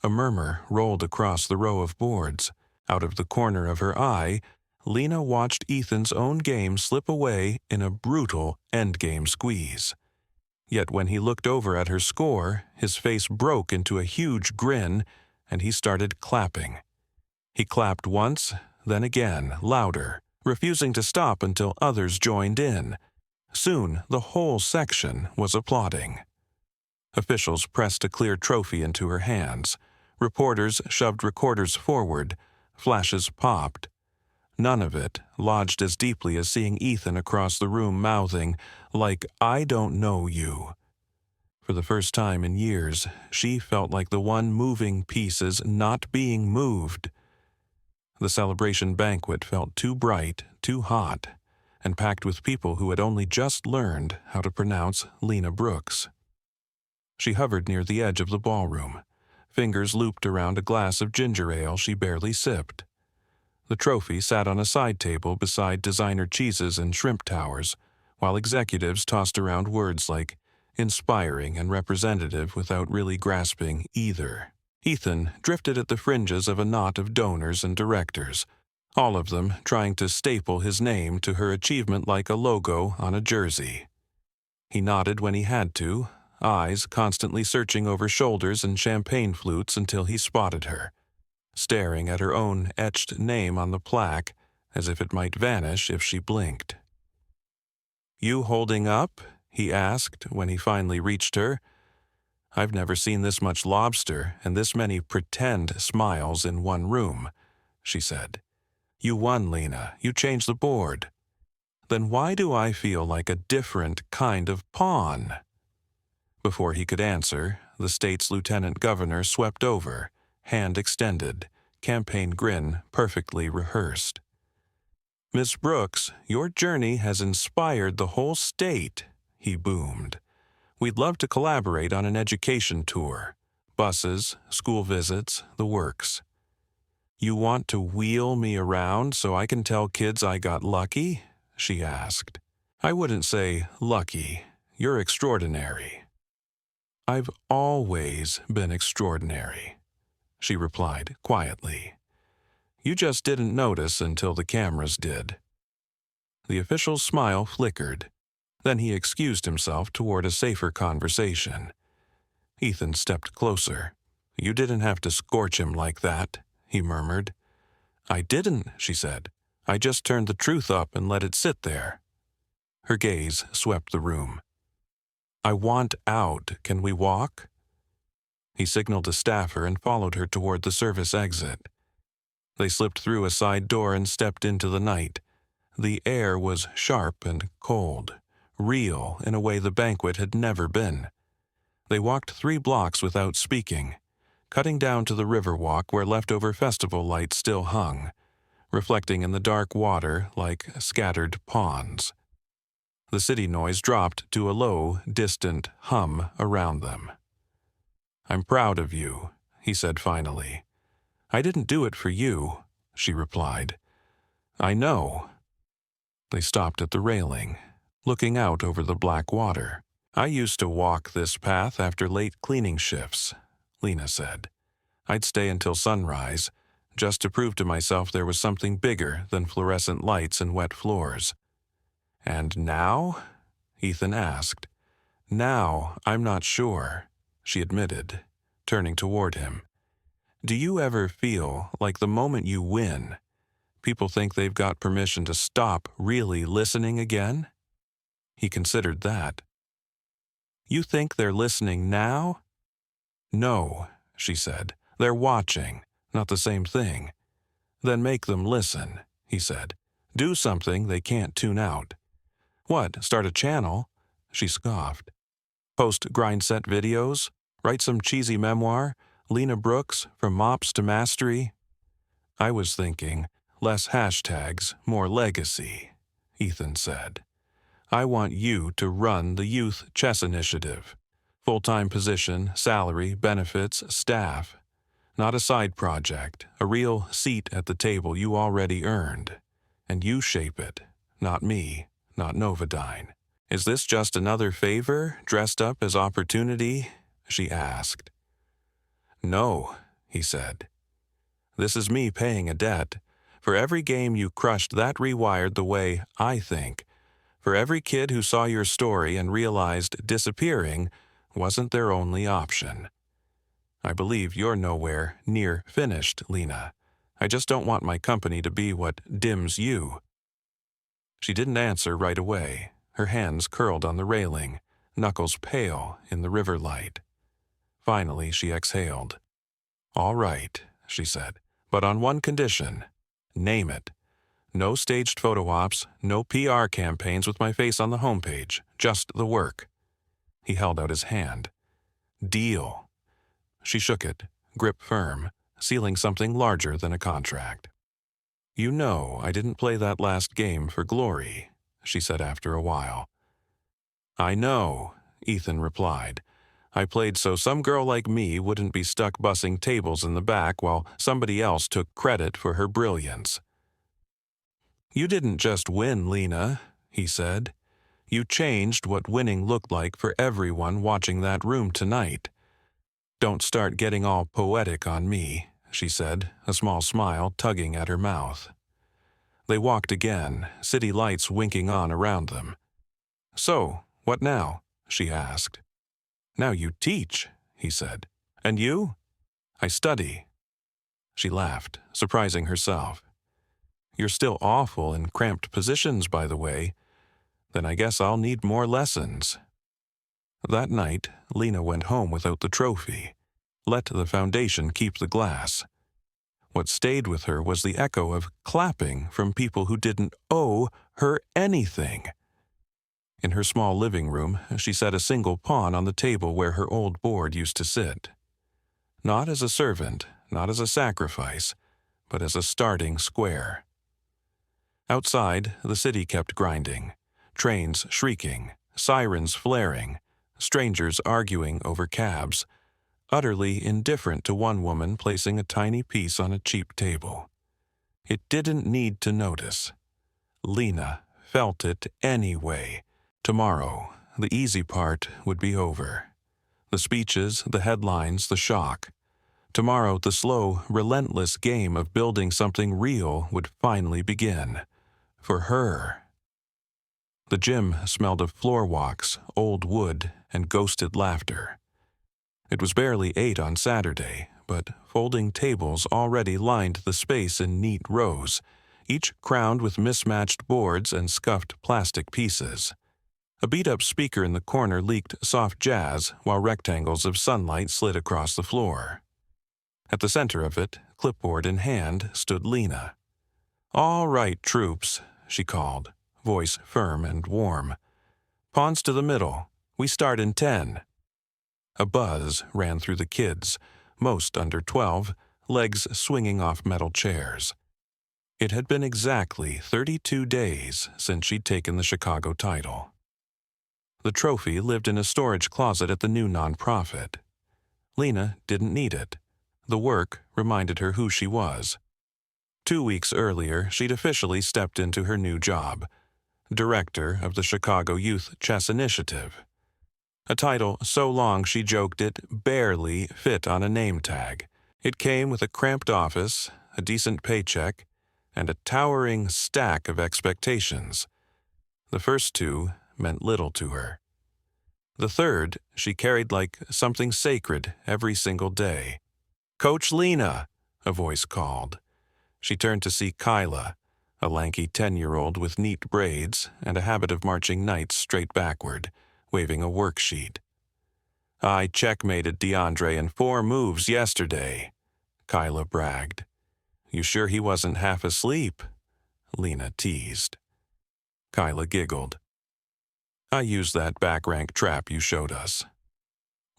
A murmur rolled across the row of boards. Out of the corner of her eye, Lena watched Ethan's own game slip away in a brutal endgame squeeze. Yet when he looked over at her score, his face broke into a huge grin, and he started clapping. He clapped once, then again, louder, refusing to stop until others joined in. Soon, the whole section was applauding. Officials pressed a clear trophy into her hands. Reporters shoved recorders forward. Flashes popped. None of it lodged as deeply as seeing Ethan across the room mouthing, like, "I don't know you." For the first time in years, she felt like the one moving pieces not being moved. The celebration banquet felt too bright, too hot, and packed with people who had only just learned how to pronounce Lena Brooks. She hovered near the edge of the ballroom, fingers looped around a glass of ginger ale she barely sipped. The trophy sat on a side table beside designer cheeses and shrimp towers, while executives tossed around words like inspiring and representative without really grasping either. Ethan drifted at the fringes of a knot of donors and directors, all of them trying to staple his name to her achievement like a logo on a jersey. He nodded when he had to, eyes constantly searching over shoulders and champagne flutes until he spotted her, staring at her own etched name on the plaque as if it might vanish if she blinked. "You holding up?" he asked when he finally reached her. "I've never seen this much lobster and this many pretend smiles in one room," she said. "You won, Lena. You changed the board." "Then why do I feel like a different kind of pawn?" Before he could answer, the state's lieutenant governor swept over, hand extended, campaign grin perfectly rehearsed. "Miss Brooks, your journey has inspired the whole state," he boomed. "We'd love to collaborate on an education tour. Buses, school visits, the works." "You want to wheel me around so I can tell kids I got lucky?" she asked. "I wouldn't say lucky. You're extraordinary." "I've always been extraordinary," she replied quietly. "You just didn't notice until the cameras did." The official's smile flickered. Then he excused himself toward a safer conversation. Ethan stepped closer. "You didn't have to scorch him like that," he murmured. "I didn't," she said. "I just turned the truth up and let it sit there." Her gaze swept the room. "I want out. Can we walk?" He signaled a staffer and followed her toward the service exit. They slipped through a side door and stepped into the night. The air was sharp and cold, real in a way the banquet had never been. They walked 3 blocks without speaking, cutting down to the Riverwalk where leftover festival lights still hung, reflecting in the dark water like scattered pawns. The city noise dropped to a low, distant hum around them. "I'm proud of you," he said finally. "I didn't do it for you," she replied. "I know." They stopped at the railing, looking out over the black water. "I used to walk this path after late cleaning shifts," Lena said. "I'd stay until sunrise, just to prove to myself there was something bigger than fluorescent lights and wet floors." "And now?" Ethan asked. "Now, I'm not sure," she admitted, turning toward him. "Do you ever feel like the moment you win, people think they've got permission to stop really listening again?" He considered that. "You think they're listening now?" "No," she said. "They're watching, not the same thing." "Then make them listen," he said. "Do something they can't tune out." "What, start a channel?" She scoffed. "Post grind-set videos? Write some cheesy memoir? Lena Brooks, From Mops to Mastery?" "I was thinking, less hashtags, more legacy," Ethan said. "I want you to run the Youth Chess Initiative. Full-time position, salary, benefits, staff. Not a side project, a real seat at the table you already earned. And you shape it, not me, not Novodyne." "Is this just another favor, dressed up as opportunity?" she asked. "No," he said. "This is me paying a debt. For every game you crushed that rewired the way I think. For every kid who saw your story and realized disappearing wasn't their only option. I believe you're nowhere near finished, Lena. I just don't want my company to be what dims you." She didn't answer right away, her hands curled on the railing, knuckles pale in the river light. Finally, she exhaled. "All right," she said, "but on one condition. Name it. No staged photo ops, no PR campaigns with my face on the homepage, just the work." He held out his hand. "Deal." She shook it, grip firm, sealing something larger than a contract. "You know I didn't play that last game for glory," she said after a while. "I know," Ethan replied. "I played so some girl like me wouldn't be stuck bussing tables in the back while somebody else took credit for her brilliance." "You didn't just win, Lena," he said. "You changed what winning looked like for everyone watching that room tonight." "Don't start getting all poetic on me," she said, a small smile tugging at her mouth. They walked again, city lights winking on around them. "So, what now?" she asked. "Now you teach," he said. "And you?" "I study." She laughed, surprising herself. "You're still awful in cramped positions, by the way." Then I guess I'll need more lessons. That night, Lena went home without the trophy. Let the foundation keep the glass. What stayed with her was the echo of clapping from people who didn't owe her anything. In her small living room, she set a single pawn on the table where her old board used to sit. Not as a servant, not as a sacrifice, but as a starting square. Outside, the city kept grinding, trains shrieking, sirens flaring, strangers arguing over cabs, utterly indifferent to one woman placing a tiny piece on a cheap table. It didn't need to notice. Lena felt it anyway. Tomorrow, the easy part would be over. The speeches, the headlines, the shock. Tomorrow, the slow, relentless game of building something real would finally begin. For her. The gym smelled of floor walks, old wood, and ghosted laughter. It was barely 8 on Saturday, but folding tables already lined the space in neat rows, each crowned with mismatched boards and scuffed plastic pieces. A beat-up speaker in the corner leaked soft jazz while rectangles of sunlight slid across the floor. At the center of it, clipboard in hand, stood Lena. "All right, troops," she called, voice firm and warm. "Pawns to the middle. We start in 10. A buzz ran through the kids, most under 12, legs swinging off metal chairs. It had been exactly 32 days since she'd taken the Chicago title. The trophy lived in a storage closet at the new nonprofit. Lena didn't need it. The work reminded her who she was. 2 weeks earlier, she'd officially stepped into her new job, director of the Chicago Youth Chess Initiative. A title so long she joked it barely fit on a name tag. It came with a cramped office, a decent paycheck, and a towering stack of expectations. The first 2 meant little to her. The third she carried like something sacred every single day. "Coach Lena," a voice called. She turned to see Kyla, a lanky 10-year-old with neat braids and a habit of marching knights straight backward, waving a worksheet. "I checkmated DeAndre in 4 moves yesterday," Kyla bragged. "You sure he wasn't half asleep?" Lena teased. Kyla giggled. "I used that back rank trap you showed us."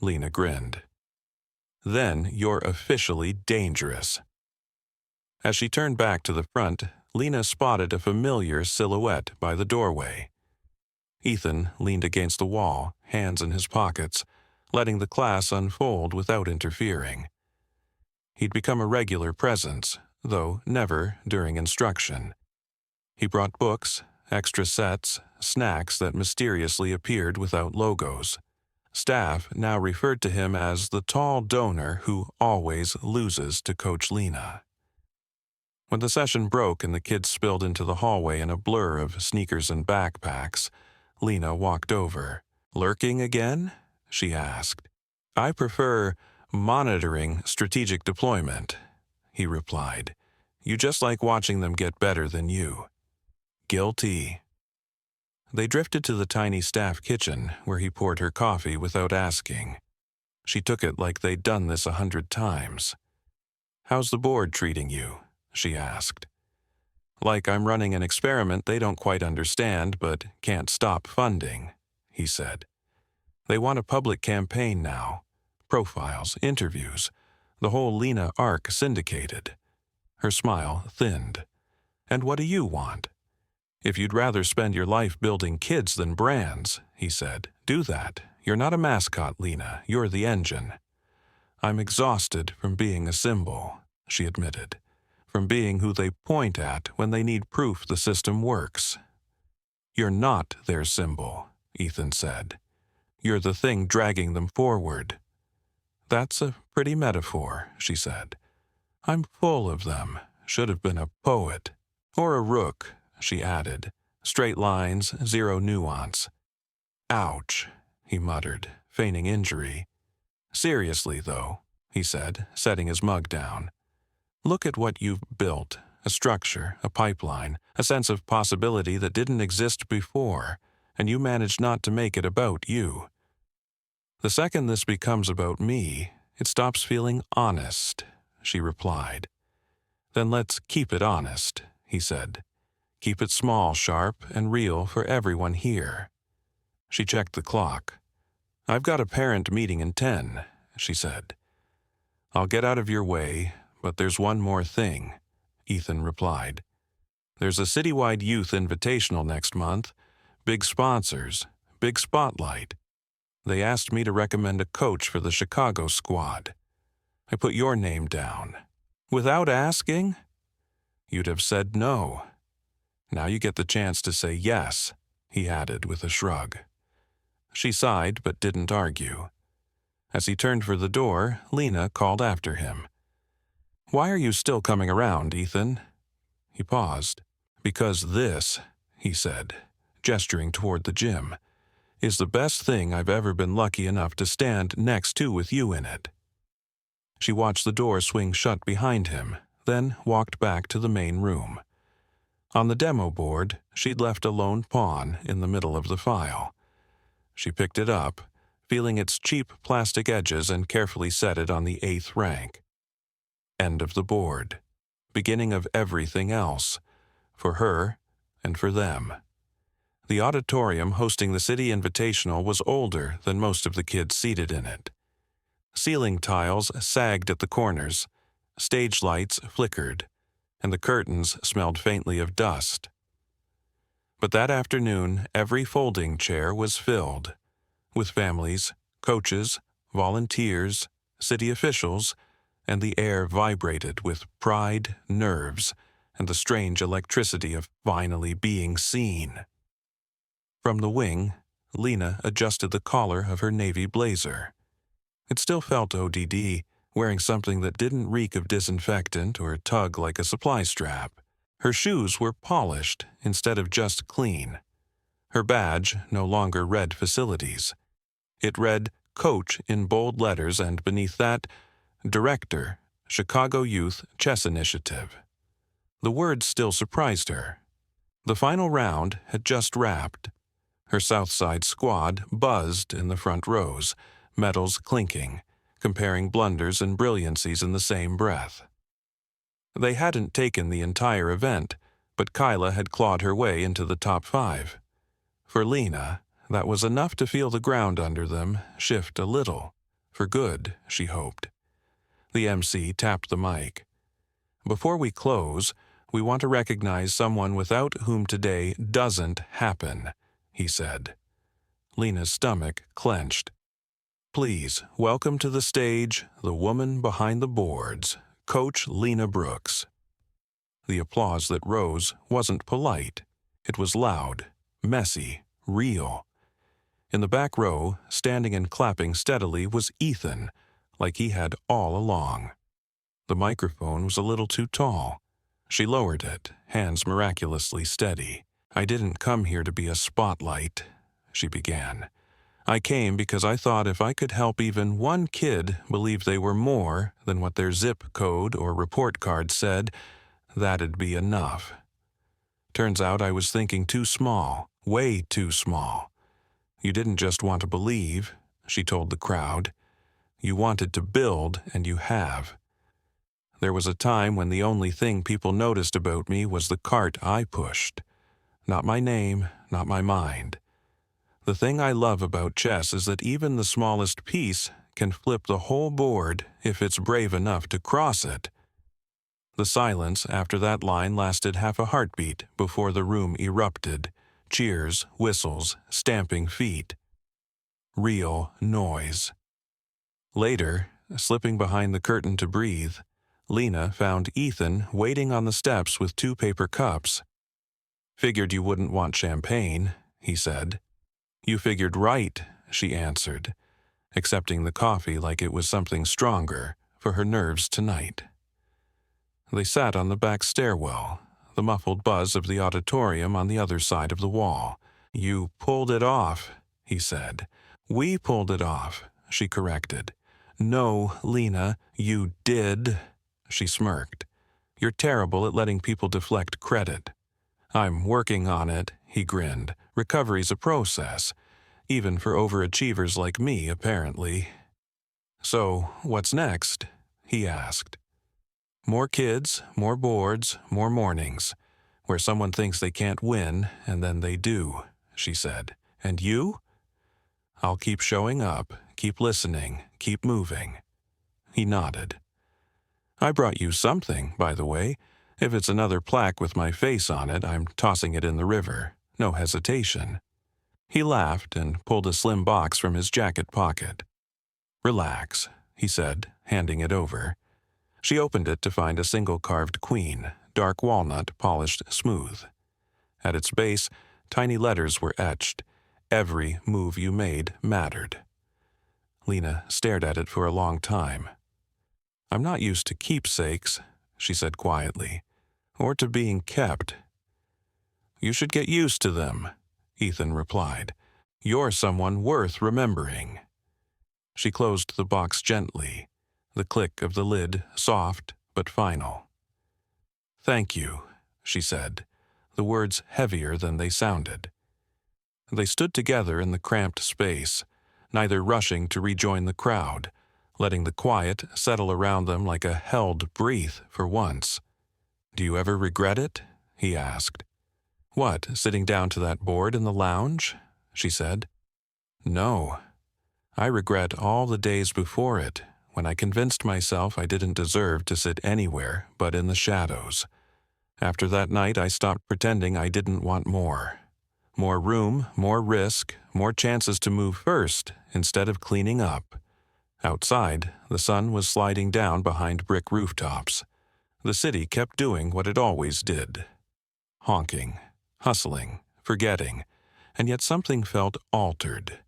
Lena grinned. "Then you're officially dangerous." As she turned back to the front, Lena spotted a familiar silhouette by the doorway. Ethan leaned against the wall, hands in his pockets, letting the class unfold without interfering. He'd become a regular presence, though never during instruction. He brought books, extra sets, snacks that mysteriously appeared without logos. Staff now referred to him as the tall donor who always loses to Coach Lena. When the session broke and the kids spilled into the hallway in a blur of sneakers and backpacks, Lena walked over. "Lurking again?" she asked. "I prefer monitoring strategic deployment," he replied. "You just like watching them get better than you." "Guilty." They drifted to the tiny staff kitchen, where he poured her coffee without asking. She took it like they'd done this 100 times. "How's the board treating you?" she asked. "Like I'm running an experiment they don't quite understand but can't stop funding," he said. "They want a public campaign now. Profiles, interviews, the whole Lena arc syndicated." Her smile thinned. "And what do you want?" "If you'd rather spend your life building kids than brands," he said, "do that. You're not a mascot, Lena. You're the engine." "I'm exhausted from being a symbol," she admitted. "From being who they point at when they need proof the system works." "You're not their symbol," Ethan said. "You're the thing dragging them forward." "That's a pretty metaphor," she said. "I'm full of them. Should have been a poet. Or a rook," she added. "Straight lines, zero nuance." "Ouch," he muttered, feigning injury. "Seriously, though," he said, setting his mug down. "Look at what you've built, a structure, a pipeline, a sense of possibility that didn't exist before. and you manage not to make it about you. The second this becomes about me, it stops feeling honest, she replied. Then let's keep it honest, he said. Keep it small, sharp, and real for everyone here. She checked the clock. I've got a parent meeting in 10, she said. I'll get out of your way, but there's one more thing, Ethan replied. There's a citywide youth invitational next month. Big sponsors, big spotlight. They asked me to recommend a coach for the Chicago squad. I put your name down. Without asking? You'd have said no. Now you get the chance to say yes, he added with a shrug. She sighed but didn't argue. As he turned for the door, Lena called after him. Why are you still coming around, Ethan? He paused. Because this, he said, gesturing toward the gym, is the best thing I've ever been lucky enough to stand next to with you in it. She watched the door swing shut behind him, then walked back to the main room. On the demo board, she'd left a lone pawn in the middle of the file. She picked it up, feeling its cheap plastic edges, and carefully set it on the 8th rank. End of the board. Beginning of everything else. For her and for them. The auditorium hosting the City Invitational was older than most of the kids seated in it. Ceiling tiles sagged at the corners, stage lights flickered, and the curtains smelled faintly of dust. But that afternoon, every folding chair was filled, with families, coaches, volunteers, city officials, and the air vibrated with pride, nerves, and the strange electricity of finally being seen. From the wing, Lena adjusted the collar of her navy blazer. It still felt ODD, wearing something that didn't reek of disinfectant or tug like a supply strap. Her shoes were polished instead of just clean. Her badge no longer read facilities. It read Coach in bold letters, and beneath that, Director, Chicago Youth Chess Initiative. The words still surprised her. The final round had just wrapped. Her Southside squad buzzed in the front rows, medals clinking, comparing blunders and brilliancies in the same breath. They hadn't taken the entire event, but Kyla had clawed her way into the top 5. For Lena, that was enough to feel the ground under them shift a little, for good, she hoped. The MC tapped the mic. Before we close, we want to recognize someone without whom today doesn't happen, he said. Lena's stomach clenched. Please welcome to the stage the woman behind the boards, Coach Lena Brooks. The applause that rose wasn't polite. It was loud, messy, real. In the back row, standing and clapping steadily, was Ethan, like he had all along. The microphone was a little too tall. She lowered it, hands miraculously steady. I didn't come here to be a spotlight, she began. I came because I thought if I could help even one kid believe they were more than what their zip code or report card said, that'd be enough. Turns out I was thinking too small, way too small. You didn't just want to believe, she told the crowd. You wanted to build, and you have. There was a time when the only thing people noticed about me was the cart I pushed. Not my name, not my mind. The thing I love about chess is that even the smallest piece can flip the whole board if it's brave enough to cross it. The silence after that line lasted half a heartbeat before the room erupted. Cheers, whistles, stamping feet. Real noise. Later, slipping behind the curtain to breathe, Lena found Ethan waiting on the steps with 2 paper cups. Figured you wouldn't want champagne, he said. You figured right, she answered, accepting the coffee like it was something stronger for her nerves tonight. They sat on the back stairwell, the muffled buzz of the auditorium on the other side of the wall. You pulled it off, he said. We pulled it off, she corrected. No, Lena, you did, she smirked. You're terrible at letting people deflect credit. I'm working on it, he grinned, Recovery's a process, even for overachievers like me, apparently. "So, what's next?" he asked. "More kids, more boards, more mornings, where someone thinks they can't win, and then they do," she said. "And you?" "I'll keep showing up, keep listening, keep moving." He nodded. "I brought you something, by the way. If it's another plaque with my face on it, I'm tossing it in the river. No hesitation." He laughed and pulled a slim box from his jacket pocket. "Relax," he said, handing it over. She opened it to find a single carved queen, dark walnut, polished smooth. At its base, tiny letters were etched. Every move you made mattered. Lena stared at it for a long time. "I'm not used to keepsakes," she said quietly, "or to being kept." "You should get used to them," Ethan replied. "You're someone worth remembering." She closed the box gently, the click of the lid soft but final. "Thank you," she said, the words heavier than they sounded. They stood together in the cramped space, neither rushing to rejoin the crowd, letting the quiet settle around them like a held breath for once. "Do you ever regret it?" he asked. "What, sitting down to that board in the lounge?" she said. "No. I regret all the days before it, when I convinced myself I didn't deserve to sit anywhere but in the shadows. After that night, I stopped pretending I didn't want more. More room, more risk, more chances to move first instead of cleaning up." Outside, the sun was sliding down behind brick rooftops. The city kept doing what it always did. Honking, hustling, forgetting, and yet something felt altered.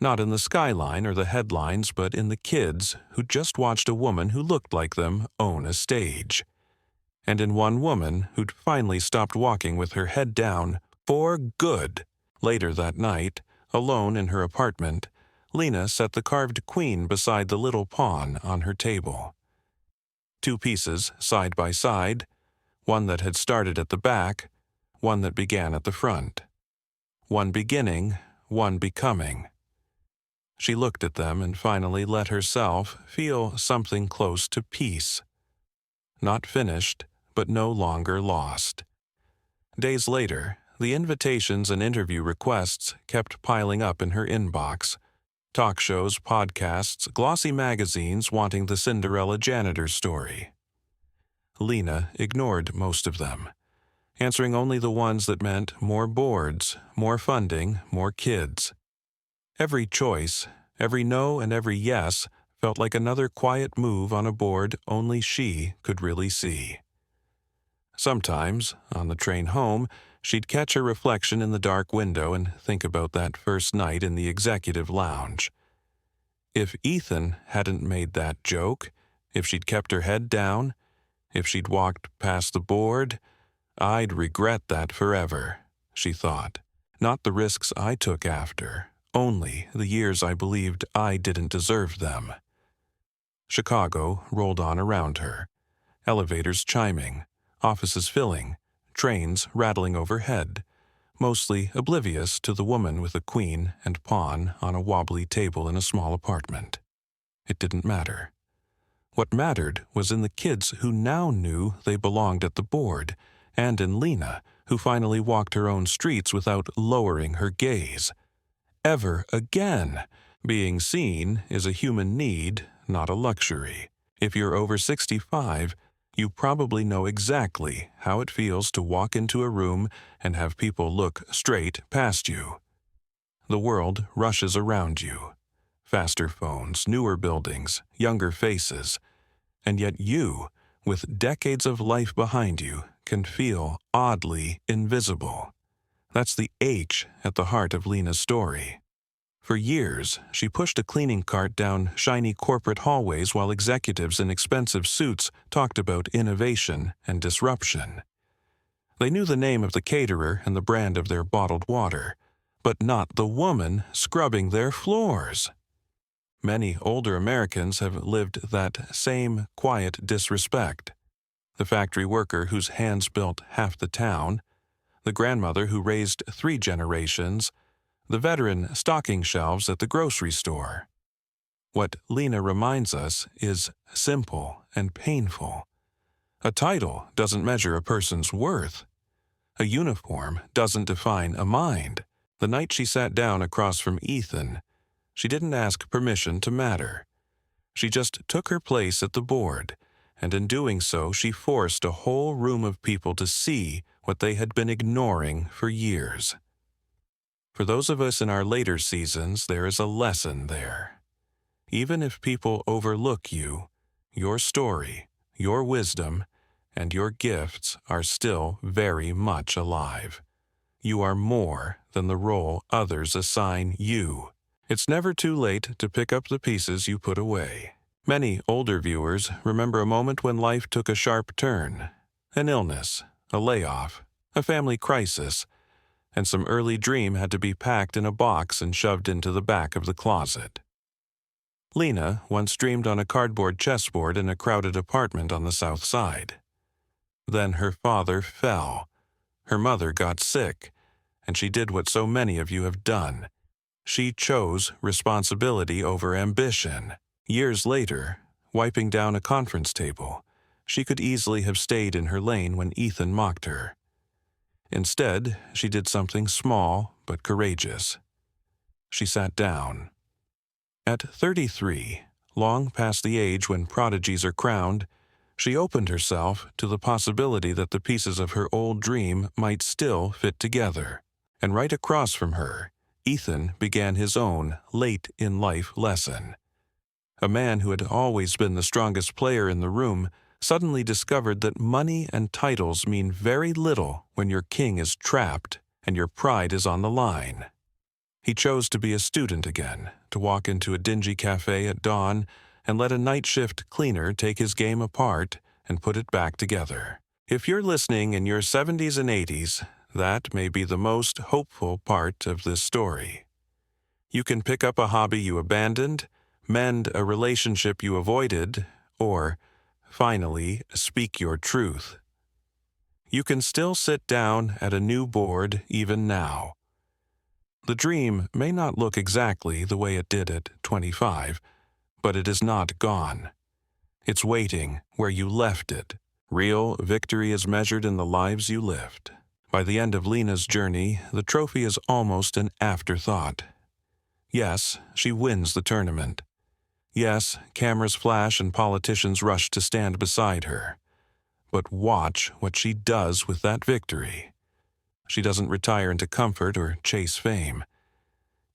Not in the skyline or the headlines, but in the kids who just watched a woman who looked like them own a stage. And in one woman who'd finally stopped walking with her head down for good. Later that night, alone in her apartment, Lena set the carved queen beside the little pawn on her table. Two pieces side by side, one that had started at the back, one that began at the front. One beginning, one becoming. She looked at them and finally let herself feel something close to peace. Not finished, but no longer lost. Days later, the invitations and interview requests kept piling up in her inbox. Talk shows, podcasts, glossy magazines wanting the Cinderella janitor story. Lena ignored most of them, answering only the ones that meant more boards, more funding, more kids. Every choice, every no and every yes felt like another quiet move on a board only she could really see. Sometimes, on the train home, she'd catch her reflection in the dark window and think about that first night in the executive lounge. If Ethan hadn't made that joke, if she'd kept her head down, if she'd walked past the board, I'd regret that forever, she thought. Not the risks I took after, only the years I believed I didn't deserve them. Chicago rolled on around her, elevators chiming, offices filling, trains rattling overhead, mostly oblivious to the woman with a queen and pawn on a wobbly table in a small apartment. It didn't matter. What mattered was in the kids who now knew they belonged at the board, and in Lena, who finally walked her own streets without lowering her gaze. Ever again! Being seen is a human need, not a luxury. If you're over 65, you probably know exactly how it feels to walk into a room and have people look straight past you. The world rushes around you. Faster phones, newer buildings, younger faces. And yet you, with decades of life behind you, can feel oddly invisible. That's the H at the heart of Lena's story. For years, she pushed a cleaning cart down shiny corporate hallways while executives in expensive suits talked about innovation and disruption. They knew the name of the caterer and the brand of their bottled water, but not the woman scrubbing their floors. Many older Americans have lived that same quiet disrespect. The factory worker whose hands built half the town, the grandmother who raised 3 generations, the veteran stocking shelves at the grocery store. What Lena reminds us is simple and painful. A title doesn't measure a person's worth. A uniform doesn't define a mind. The night she sat down across from Ethan, she didn't ask permission to matter. She just took her place at the board, and in doing so she forced a whole room of people to see what they had been ignoring for years. For those of us in our later seasons, there is a lesson there. Even if people overlook you, your story, your wisdom, and your gifts are still very much alive. You are more than the role others assign you. It's never too late to pick up the pieces you put away. Many older viewers remember a moment when life took a sharp turn. An illness, a layoff, a family crisis, and some early dream had to be packed in a box and shoved into the back of the closet. Lena once dreamed on a cardboard chessboard in a crowded apartment on the South Side. Then her father fell. Her mother got sick, and she did what so many of you have done. She chose responsibility over ambition. Years later, wiping down a conference table, she could easily have stayed in her lane when Ethan mocked her. Instead, she did something small but courageous. She sat down. At 33, long past the age when prodigies are crowned, she opened herself to the possibility that the pieces of her old dream might still fit together. And right across from her, Ethan began his own late-in-life lesson. A man who had always been the strongest player in the room suddenly discovered that money and titles mean very little when your king is trapped and your pride is on the line. He chose to be a student again, to walk into a dingy cafe at dawn and let a night shift cleaner take his game apart and put it back together. If you're listening in your 70s and 80s, that may be the most hopeful part of this story. You can pick up a hobby you abandoned, mend a relationship you avoided, or, finally, speak your truth. You can still sit down at a new board even now. The dream may not look exactly the way it did at 25, but it is not gone. It's waiting where you left it. Real victory is measured in the lives you lived. By the end of Lena's journey, the trophy is almost an afterthought. Yes, she wins the tournament. Yes, cameras flash and politicians rush to stand beside her. But watch what she does with that victory. She doesn't retire into comfort or chase fame.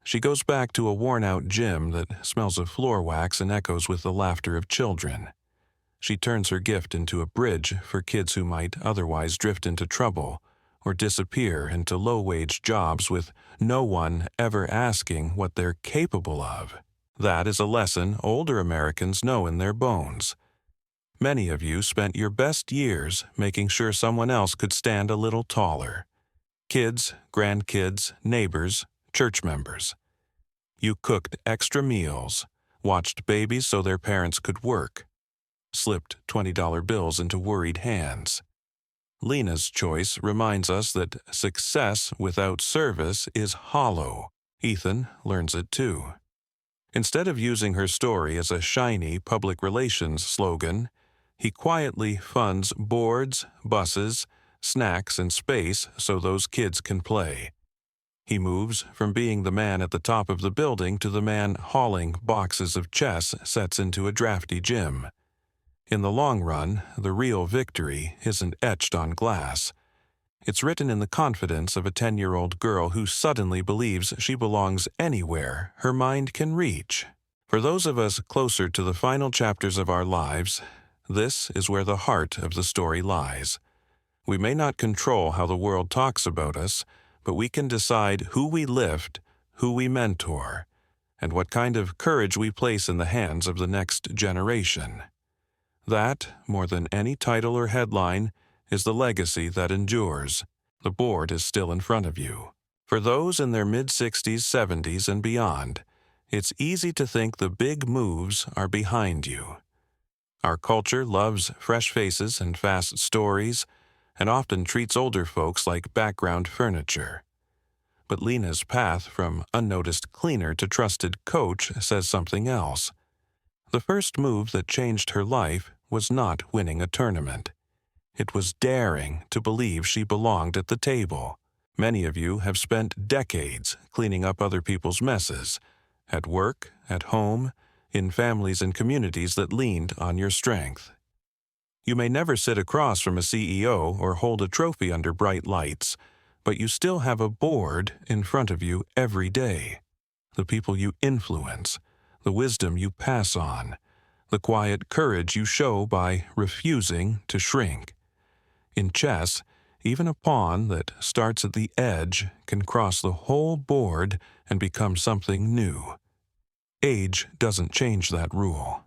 She goes back to a worn-out gym that smells of floor wax and echoes with the laughter of children. She turns her gift into a bridge for kids who might otherwise drift into trouble or disappear into low-wage jobs with no one ever asking what they're capable of. That is a lesson older Americans know in their bones. Many of you spent your best years making sure someone else could stand a little taller. Kids, grandkids, neighbors, church members. You cooked extra meals, watched babies so their parents could work, slipped $20 bills into worried hands. Lena's choice reminds us that success without service is hollow. Ethan learns it too. Instead of using her story as a shiny public relations slogan, he quietly funds boards, buses, snacks, and space so those kids can play. He moves from being the man at the top of the building to the man hauling boxes of chess sets into a drafty gym. In the long run, the real victory isn't etched on glass. It's written in the confidence of a 10-year-old girl who suddenly believes she belongs anywhere her mind can reach. For those of us closer to the final chapters of our lives, this is where the heart of the story lies. We may not control how the world talks about us, but we can decide who we lift, who we mentor, and what kind of courage we place in the hands of the next generation. That, more than any title or headline, is the legacy that endures. The board is still in front of you. For those in their mid-60s, 70s, and beyond, it's easy to think the big moves are behind you. Our culture loves fresh faces and fast stories, and often treats older folks like background furniture. But Lena's path from unnoticed cleaner to trusted coach says something else. The first move that changed her life was not winning a tournament. It was daring to believe she belonged at the table. Many of you have spent decades cleaning up other people's messes, at work, at home, in families and communities that leaned on your strength. You may never sit across from a CEO or hold a trophy under bright lights, but you still have a board in front of you every day. The people you influence, the wisdom you pass on, the quiet courage you show by refusing to shrink. In chess, even a pawn that starts at the edge can cross the whole board and become something new. Age doesn't change that rule.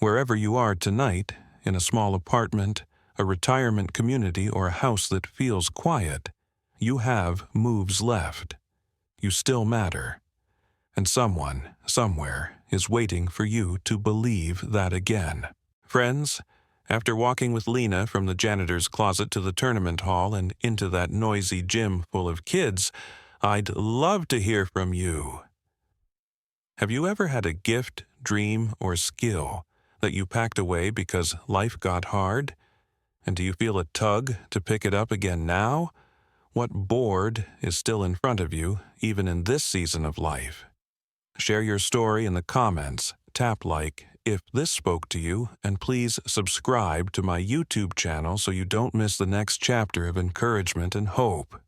Wherever you are tonight, in a small apartment, a retirement community, or a house that feels quiet, you have moves left. You still matter. And someone, somewhere, is waiting for you to believe that again. Friends, after walking with Lena from the janitor's closet to the tournament hall and into that noisy gym full of kids, I'd love to hear from you. Have you ever had a gift, dream, or skill that you packed away because life got hard? And do you feel a tug to pick it up again now? What board is still in front of you, even in this season of life? Share your story in the comments, tap like if this spoke to you, and please subscribe to my YouTube channel so you don't miss the next chapter of encouragement and hope.